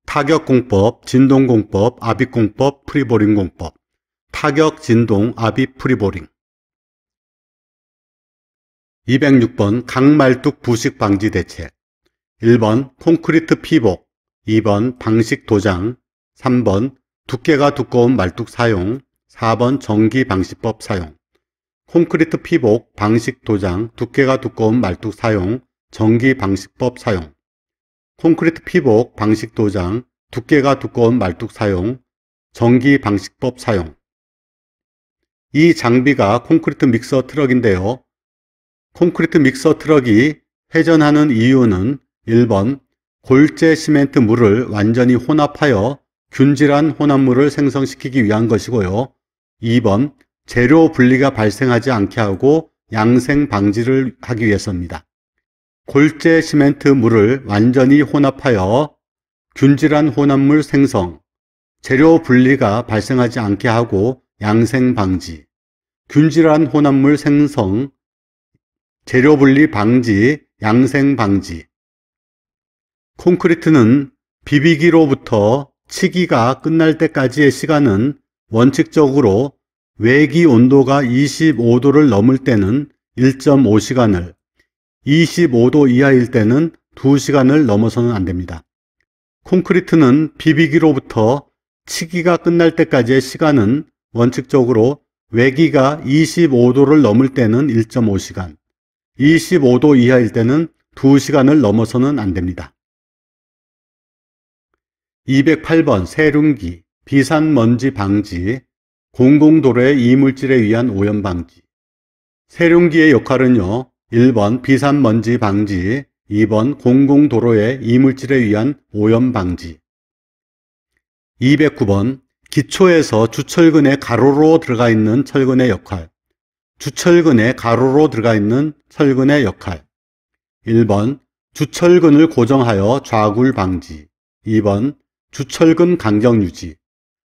타격 공법, 진동 공법, 압입 공법, 프리보링 공법. 타격 진동 아비 프리보링. 206번 강말뚝 부식 방지 대책. 1번 콘크리트 피복, 2번 방식 도장, 3번 두께가 두꺼운 말뚝 사용, 4번 전기 방지법 사용. 콘크리트 피복, 방식 도장, 두께가 두꺼운 말뚝 사용, 전기 방지법 사용. 콘크리트 피복, 방식 도장, 두께가 두꺼운 말뚝 사용, 전기 방지법 사용. 이 장비가 콘크리트 믹서 트럭인데요. 콘크리트 믹서 트럭이 회전하는 이유는 1번 골재 시멘트 물을 완전히 혼합하여 균질한 혼합물을 생성시키기 위한 것이고요. 2번 재료 분리가 발생하지 않게 하고 양생 방지를 하기 위해서입니다. 골재 시멘트 물을 완전히 혼합하여 균질한 혼합물 생성, 재료 분리가 발생하지 않게 하고 양생 방지, 균질한 혼합물 생성, 재료 분리 방지, 양생 방지. 콘크리트는 비비기로부터 치기가 끝날 때까지의 시간은 원칙적으로 외기 온도가 25도를 넘을 때는 1.5시간을, 25도 이하일 때는 2시간을 넘어서는 안 됩니다. 콘크리트는 비비기로부터 치기가 끝날 때까지의 시간은 원칙적으로 외기가 25도를 넘을 때는 1.5시간, 25도 이하일 때는 2시간을 넘어서는 안 됩니다. 208번 세륜기, 비산먼지 방지, 공공도로의 이물질에 의한 오염 방지. 세륜기의 역할은요, 1번 비산먼지 방지, 2번 공공도로의 이물질에 의한 오염 방지. 209번 기초에서 주철근의 가로로 들어가 있는 철근의 역할. 주철근의 가로로 들어가 있는 철근의 역할. 1번 주철근을 고정하여 좌굴 방지. 2번 주철근 간격 유지.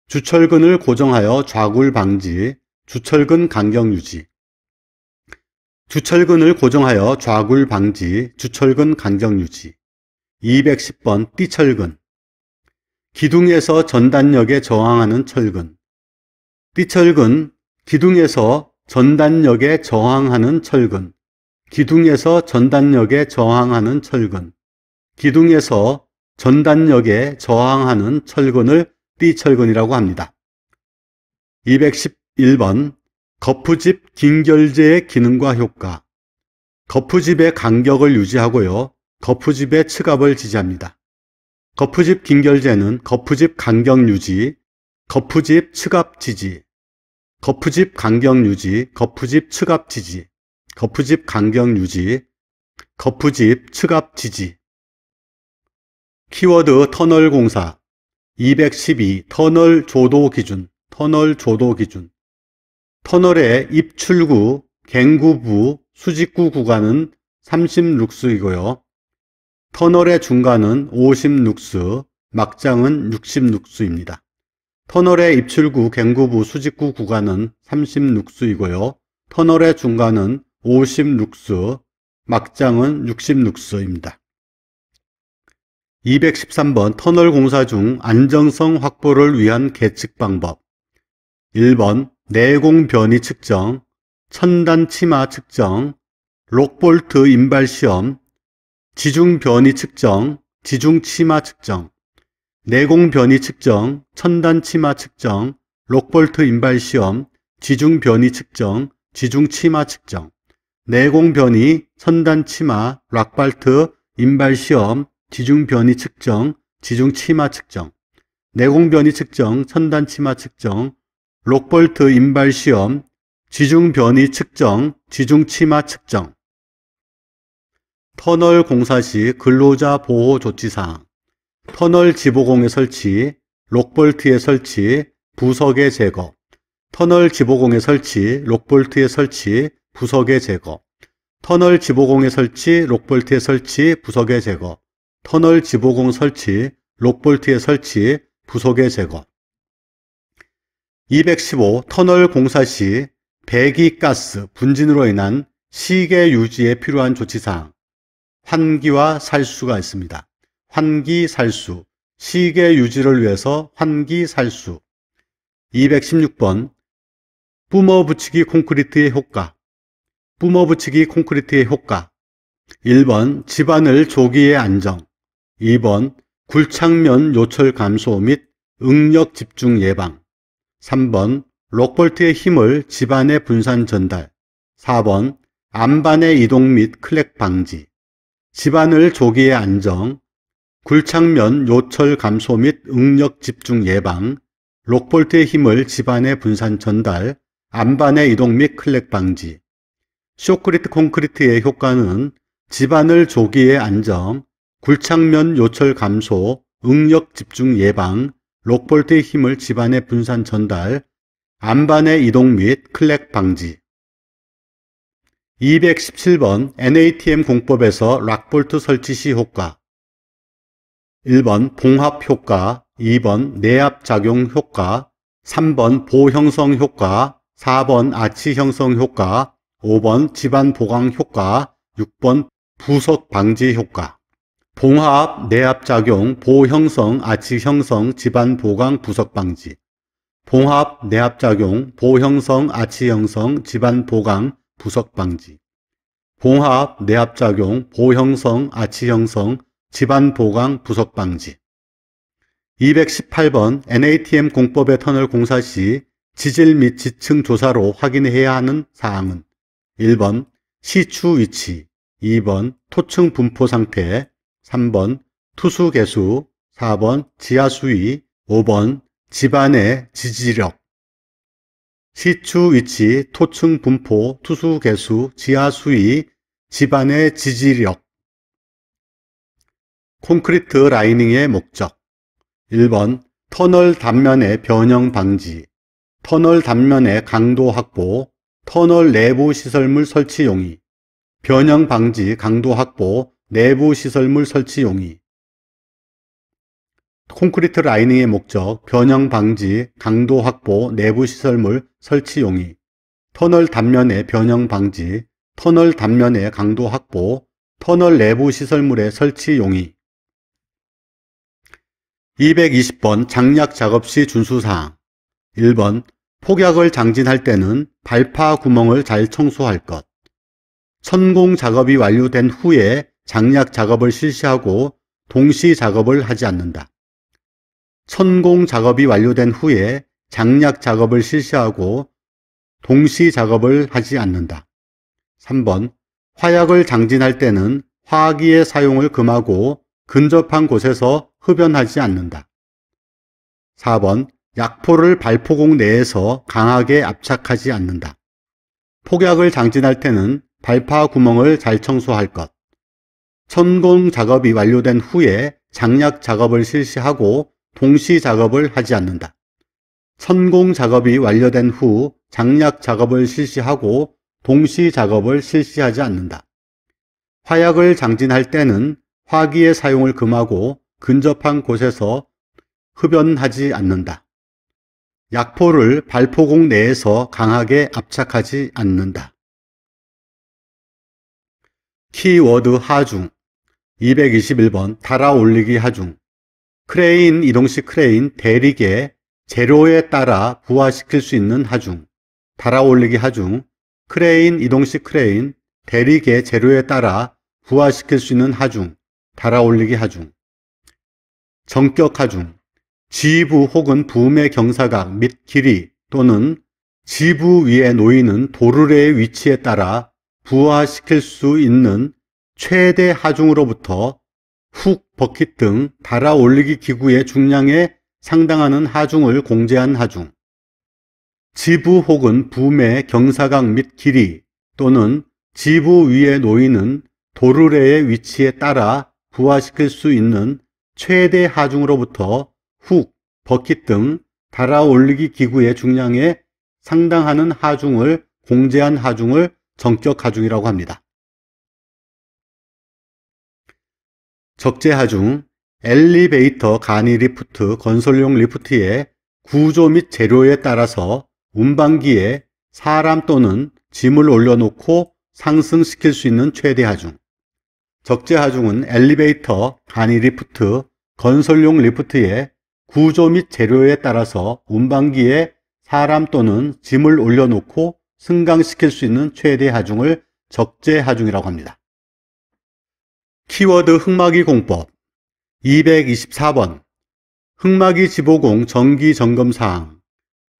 주철근을 고정하여 좌굴 방지, 주철근 간격 유지. 주철근을 고정하여 좌굴 방지, 주철근 간격 유지. 210번 띠철근. 기둥에서 전단력에 저항하는 철근. 띠철근, 기둥에서 전단력에 저항하는 철근. 기둥에서 전단력에 저항하는 철근. 기둥에서 전단력에 저항하는 철근을 띠철근이라고 합니다. 211번 거푸집 긴결제의 기능과 효과. 거푸집의 간격을 유지하고요. 거푸집의 측압을 지지합니다. 거푸집 긴결제는 거푸집 간격 유지, 거푸집 측압 지지, 거푸집 간격 유지, 거푸집 측압 지지, 거푸집 간격 유지, 거푸집 측압 지지. 키워드 터널 공사. 212 터널 조도 기준, 터널 조도 기준. 터널의 입출구, 갱구부, 수직구 구간은 30룩스이고요. 터널의 중간은 50룩스, 막장은 60룩스입니다. 터널의 입출구, 갱구부, 수직구 구간은 30룩스이고요. 터널의 중간은 50룩스, 막장은 60룩스입니다. 213번 터널 공사 중 안정성 확보를 위한 계측 방법. 1번 내공 변이 측정, 천단 치마 측정, 록볼트 인발 시험, 지중 변이 측정, 지중 치마 측정. 내공 변이 측정, 천단 치마 측정, 록볼트 인발 시험, 지중 변이 측정, 지중 치마 측정. 내공 변이, 천단 치마, 록볼트 인발 시험, 지중 변이 측정, 지중 치마 측정. 내공 변이 측정, 천단 치마 측정, 록볼트 인발 시험, 지중 변이 측정, 지중 치마 측정. 터널 공사 시 근로자 보호 조치사항. 터널 지보공의 설치, 록볼트의 설치, 부석의 제거. 터널 지보공의 설치, 록볼트의 설치, 부석의 제거. 터널 지보공의 설치, 록볼트의 설치, 부석의 제거. 터널 지보공 설치, 록볼트의 설치, 부속의 제거. 215 터널 공사 시 배기가스 분진으로 인한 시계 유지에 필요한 조치사항. 환기와 살수가 있습니다. 환기, 살수. 시계 유지를 위해서 환기, 살수. 216번 뿜어붙이기 콘크리트의 효과. 뿜어붙이기 콘크리트의 효과. 1번 집안을 조기에 안정. 2번 굴착면 요철 감소 및 응력 집중 예방. 3번 록볼트의 힘을 집안에 분산 전달. 4번 안반의 이동 및 클랙 방지. 집안을 조기에 안정, 굴착면 요철 감소 및 응력 집중 예방, 록볼트의 힘을 집안에 분산 전달, 안반의 이동 및 클랙 방지. 쇼크리트 콘크리트의 효과는 집안을 조기에 안정, 굴착면 요철 감소, 응력 집중 예방, 록볼트의 힘을 집안에 분산 전달, 안반의 이동 및 클랙 방지. 217번 NATM 공법에서 락볼트 설치 시 효과. 1번 봉합 효과, 2번 내압 작용 효과, 3번 보 형성 효과, 4번 아치 형성 효과, 5번 집안 보강 효과, 6번 부속 방지 효과. 봉합, 내압 작용, 보 형성, 아치 형성, 집안 보강, 부속 방지. 봉합, 내압 작용, 보 형성, 아치 형성, 집안 보강, 부속 방지. 봉합, 내압 작용, 보 형성, 아치 형성, 집안 보강, 부속 방지. 218번 NATM 공법의 터널 공사 시 지질 및 지층 조사로 확인해야 하는 사항은 1번 시추 위치, 2번 토층 분포 상태, 3번 투수 개수, 4번 지하 수위, 5번 집안의 지지력. 시추 위치, 토층 분포, 투수 개수, 지하 수위, 집안의 지지력. 콘크리트 라이닝의 목적. 1번 터널 단면의 변형 방지, 터널 단면의 강도 확보, 터널 내부 시설물 설치 용이, 변형 방지, 강도 확보, 내부 시설물 설치 용이. 콘크리트 라이닝의 목적, 변형 방지, 강도 확보, 내부 시설물 설치 용이. 터널 단면의 변형 방지, 터널 단면의 강도 확보, 터널 내부 시설물의 설치 용이. 220번 장약 작업 시 준수사항. 1번 폭약을 장진할 때는 발파 구멍을 잘 청소할 것. 천공 작업이 완료된 후에 장약 작업을 실시하고 동시 작업을 하지 않는다. 천공 작업이 완료된 후에 장약 작업을 실시하고 동시 작업을 하지 않는다. 3번 화약을 장진할 때는 화기의 사용을 금하고 근접한 곳에서 흡연하지 않는다. 4번 약포를 발포공 내에서 강하게 압착하지 않는다. 폭약을 장진할 때는 발파 구멍을 잘 청소할 것. 천공 작업이 완료된 후에 장약 작업을 실시하고 동시 작업을 하지 않는다. 천공 작업이 완료된 후 장약 작업을 실시하고 동시 작업을 실시하지 않는다. 화약을 장진할 때는 화기의 사용을 금하고 근접한 곳에서 흡연하지 않는다. 약포를 발포공 내에서 강하게 압착하지 않는다. 키워드 하중. 221번 달아올리기 하중. 크레인 이동 시 크레인 대리계 재료에 따라 부하시킬 수 있는 하중. 달아올리기 하중. 크레인 이동 시 크레인 대리계 재료에 따라 부하시킬 수 있는 하중. 달아올리기 하중. 정격 하중. 지부 혹은 부음의 경사각 및 길이 또는 지부 위에 놓이는 도르래의 위치에 따라 부하시킬 수 있는 최대 하중으로부터 훅, 버킷 등 달아올리기 기구의 중량에 상당하는 하중을 공제한 하중. 지부 혹은 부음의 경사각 및 길이 또는 지부 위에 놓이는 도르래의 위치에 따라 부하시킬 수 있는 최대 하중으로부터 훅, 버킷 등 달아올리기 기구의 중량에 상당하는 하중을 공제한 하중을 정격 하중이라고 합니다. 적재 하중, 엘리베이터 간이 리프트, 건설용 리프트의 구조 및 재료에 따라서 운반기에 사람 또는 짐을 올려놓고 상승시킬 수 있는 최대 하중. 적재 하중은 엘리베이터, 간이 리프트, 건설용 리프트의 구조 및 재료에 따라서 운반기에 사람 또는 짐을 올려놓고 승강시킬 수 있는 최대 하중을 적재 하중이라고 합니다. 키워드 흙막이 공법 224번 흙막이 지보공 정기 점검 사항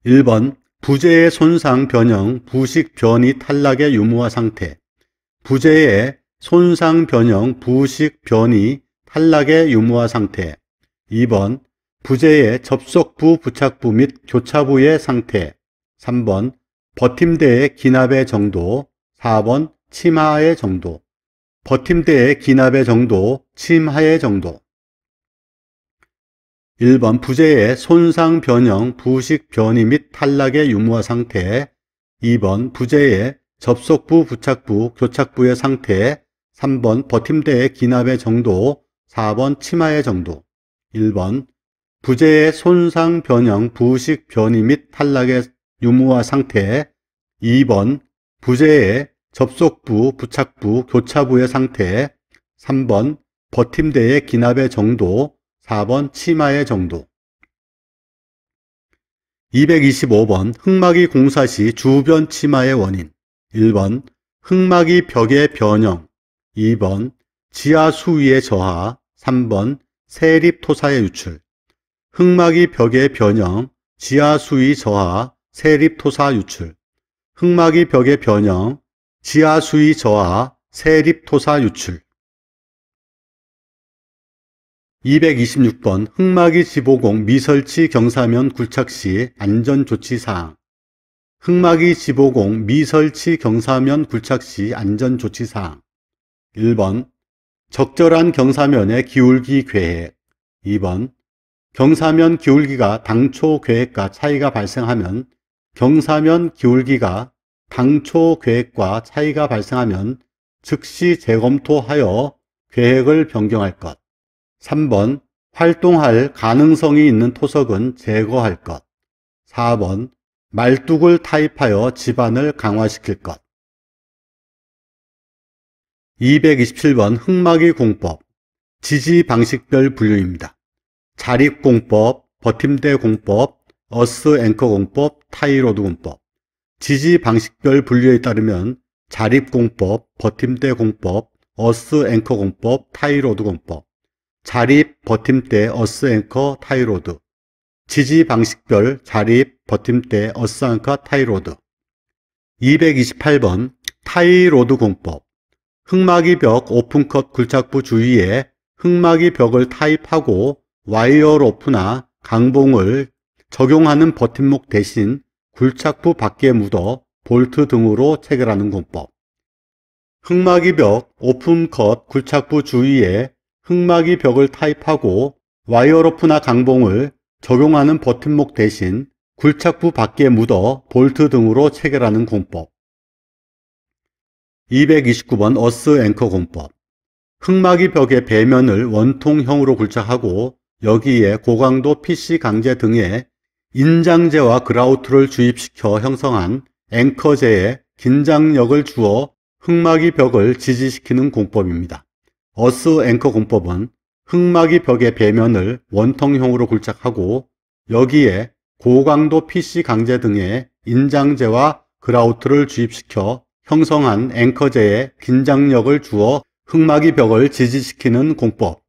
1번 부재의 손상, 변형, 부식, 변이, 탈락의 유무화 상태 부재의 손상, 변형, 부식, 변이, 탈락의 유무화 상태 2번 부재의 접속부, 부착부 및 교차부의 상태 3번 버팀대의 기납의 정도 4번 침하의 정도 버팀대의 기납의 정도, 침하의 정도 1번 부재의 손상, 변형, 부식, 변이 및 탈락의 유무화 상태 2번 부재의 접속부, 부착부, 교착부의 상태 3번 버팀대의 기납의 정도 4번 침하의 정도 1번 부재의 손상, 변형, 부식, 변이 및 탈락의 유무화 상태 2번 부재의 접속부, 부착부, 교차부의 상태 3번 버팀대의 기납의 정도 4번 침하의 정도 225번 흙막이 공사 시 주변 침하의 원인 1번 흙막이 벽의 변형 2번 지하 수위의 저하 3번 세립 토사의 유출 흙막이 벽의 변형, 지하 수위 저하, 세립 토사 유출 흙막이 벽의 변형, 지하 수위 저하, 세립 토사 유출 226번 흙막이 지보공 미설치 경사면 굴착 시 안전조치사항 흙막이 지보공 미설치 경사면 굴착 시 안전조치사항 1번 적절한 경사면의 기울기 계획 2번 경사면 기울기가 당초 계획과 차이가 발생하면 경사면 기울기가 당초 계획과 차이가 발생하면 즉시 재검토하여 계획을 변경할 것 3번 활동할 가능성이 있는 토석은 제거할 것 4번 말뚝을 타입하여 지반을 강화시킬 것 227번 흙막이 공법 지지 방식별 분류입니다. 자립공법, 버팀대 공법, 어스 앵커 공법, 타이로드 공법 지지 방식별 분류에 따르면 자립공법, 버팀대 공법, 어스 앵커 공법, 타이로드 공법 자립, 버팀대, 어스 앵커, 타이로드 지지 방식별 자립, 버팀대, 어스 앵커, 타이로드 228번 타이로드 공법 흙막이 벽 오픈컷 굴착부 주위에 흙막이 벽을 타입하고 와이어 로프나 강봉을 적용하는 버팀목 대신 굴착부 밖에 묻어 볼트 등으로 체결하는 공법 흙막이 벽 오픈컷 굴착부 주위에 흙막이 벽을 타입하고 와이어 로프나 강봉을 적용하는 버팀목 대신 굴착부 밖에 묻어 볼트 등으로 체결하는 공법 229번 어스 앵커 공법 흙막이 벽의 배면을 원통형으로 굴착하고 여기에 고강도 PC 강제 등의 인장재와 그라우트를 주입시켜 형성한 앵커재에 긴장력을 주어 흙막이 벽을 지지시키는 공법입니다. 어스 앵커 공법은 흙막이 벽의 배면을 원통형으로 굴착하고 여기에 고강도 PC 강제 등의 인장재와 그라우트를 주입시켜 형성한 앵커재에 긴장력을 주어 흙막이 벽을 지지시키는 공법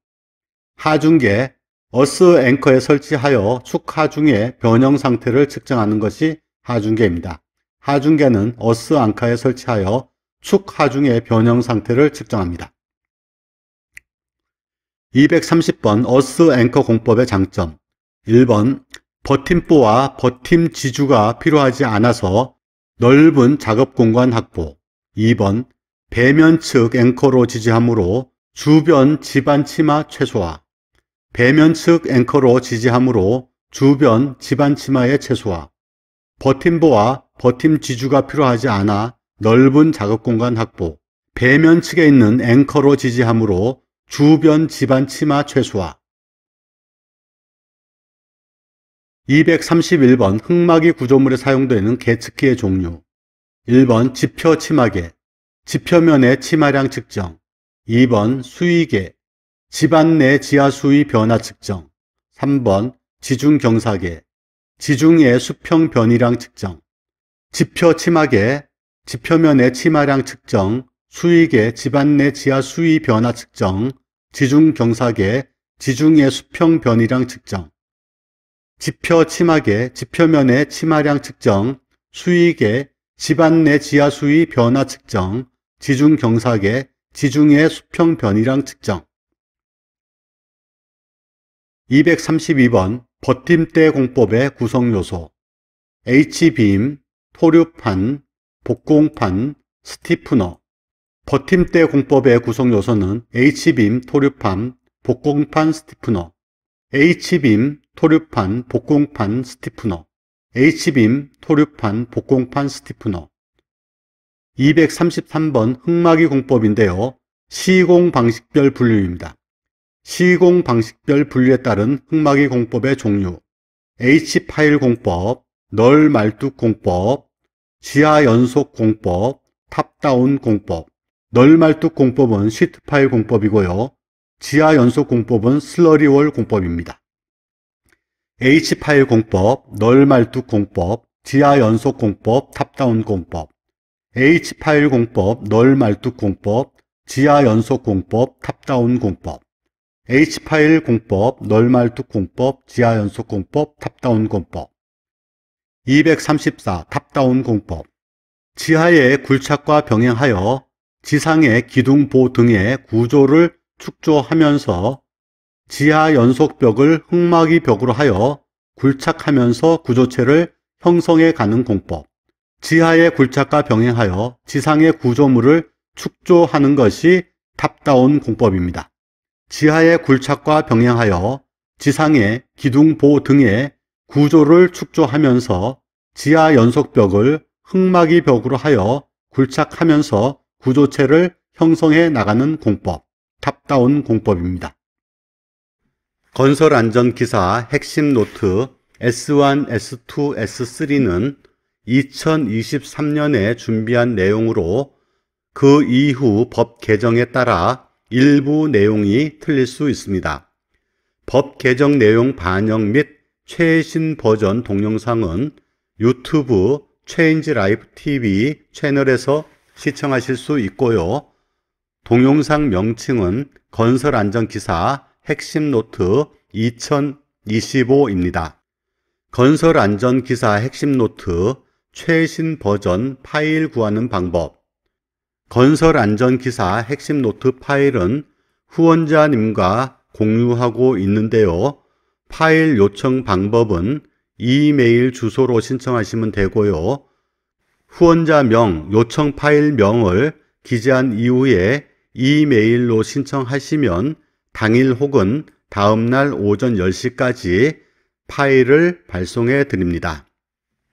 하중계 어스 앵커에 설치하여 축 하중의 변형 상태를 측정하는 것이 하중계입니다. 하중계는 어스 앵커에 설치하여 축 하중의 변형 상태를 측정합니다. 230번 어스 앵커 공법의 장점 1번 버팀보와 버팀 지주가 필요하지 않아서 넓은 작업 공간 확보 2번 배면 측 앵커로 지지하므로 주변 지반 침하 최소화 배면 측 앵커로 지지하므로 주변 지반 침하의 최소화 버팀보와 버팀 지주가 필요하지 않아 넓은 작업 공간 확보 배면 측에 있는 앵커로 지지하므로 주변 지반 침하 최소화 231번 흙막이 구조물에 사용되는 계측기의 종류 1번 지표 침하계 지표면의 침하량 측정 2번 수위계 지반 내 지하 수위 변화 측정 3번 지중경사계 지중해 수평 변이량 측정, 지표 치막의 지표면의 치마량 측정, 수익의 집안 내 지하 수위 변화 측정, 지중 경사계 지중해 수평 변이량 측정, 지표 치막의 지표면의 치마량 측정, 수익의 집안 내 지하 수위 변화 측정, 지중 경사계 지중해 수평 변이량 측정. 232번 버팀대 공법의 구성요소 H빔, 토류판, 복공판, 스티프너. 버팀대 공법의 구성요소는 H빔, 토류판, 복공판, 스티프너. H빔, 토류판, 복공판, 스티프너. H빔, 토류판, 복공판, 스티프너. 233번 흑마기 공법인데요. 시공 방식별 분류입니다. 시공 방식별 분류에 따른 흑마기 공법의 종류. H파일 공법, 널 말뚝 공법, 지하 연속 공법, 탑다운 공법. 널 말뚝 공법은 시트 파일 공법이고요. 지하 연속 공법은 슬러리월 공법입니다. H파일 공법, 널 말뚝 공법, 지하 연속 공법, 탑다운 공법. H파일 공법, 널 말뚝 공법, 지하 연속 공법, 탑다운 공법. H파일 공법, 널 말뚝 공법, 지하 연속 공법, 탑다운 공법. 234. 탑다운 공법. 지하의 굴착과 병행하여 지상의 기둥보 등의 구조를 축조하면서 지하 연속벽을 흑마기 벽으로 하여 굴착하면서 구조체를 형성해 가는 공법. 지하의 굴착과 병행하여 지상의 구조물을 축조하는 것이 탑다운 공법입니다. 지하의 굴착과 병행하여 지상의 기둥보 등의 구조를 축조하면서 지하 연속벽을 흑마기 벽으로 하여 굴착하면서 구조체를 형성해 나가는 공법, 탑다운 공법입니다. 건설안전기사 핵심 노트 S1, S2, S3는 2023년에 준비한 내용으로 그 이후 법 개정에 따라 일부 내용이 틀릴 수 있습니다. 법 개정 내용 반영 및 최신 버전 동영상은 유튜브 체인지 라이프 TV 채널에서 시청하실 수 있고요. 동영상 명칭은 건설안전기사 핵심 노트 2025입니다. 건설안전기사 핵심 노트 최신 버전 파일 구하는 방법. 건설안전기사 핵심 노트 파일은 후원자님과 공유하고 있는데요. 파일 요청 방법은 이메일 주소로 신청하시면 되고요. 후원자명, 요청 파일명을 기재한 이후에 이메일로 신청하시면 당일 혹은 다음날 오전 10시까지 파일을 발송해 드립니다.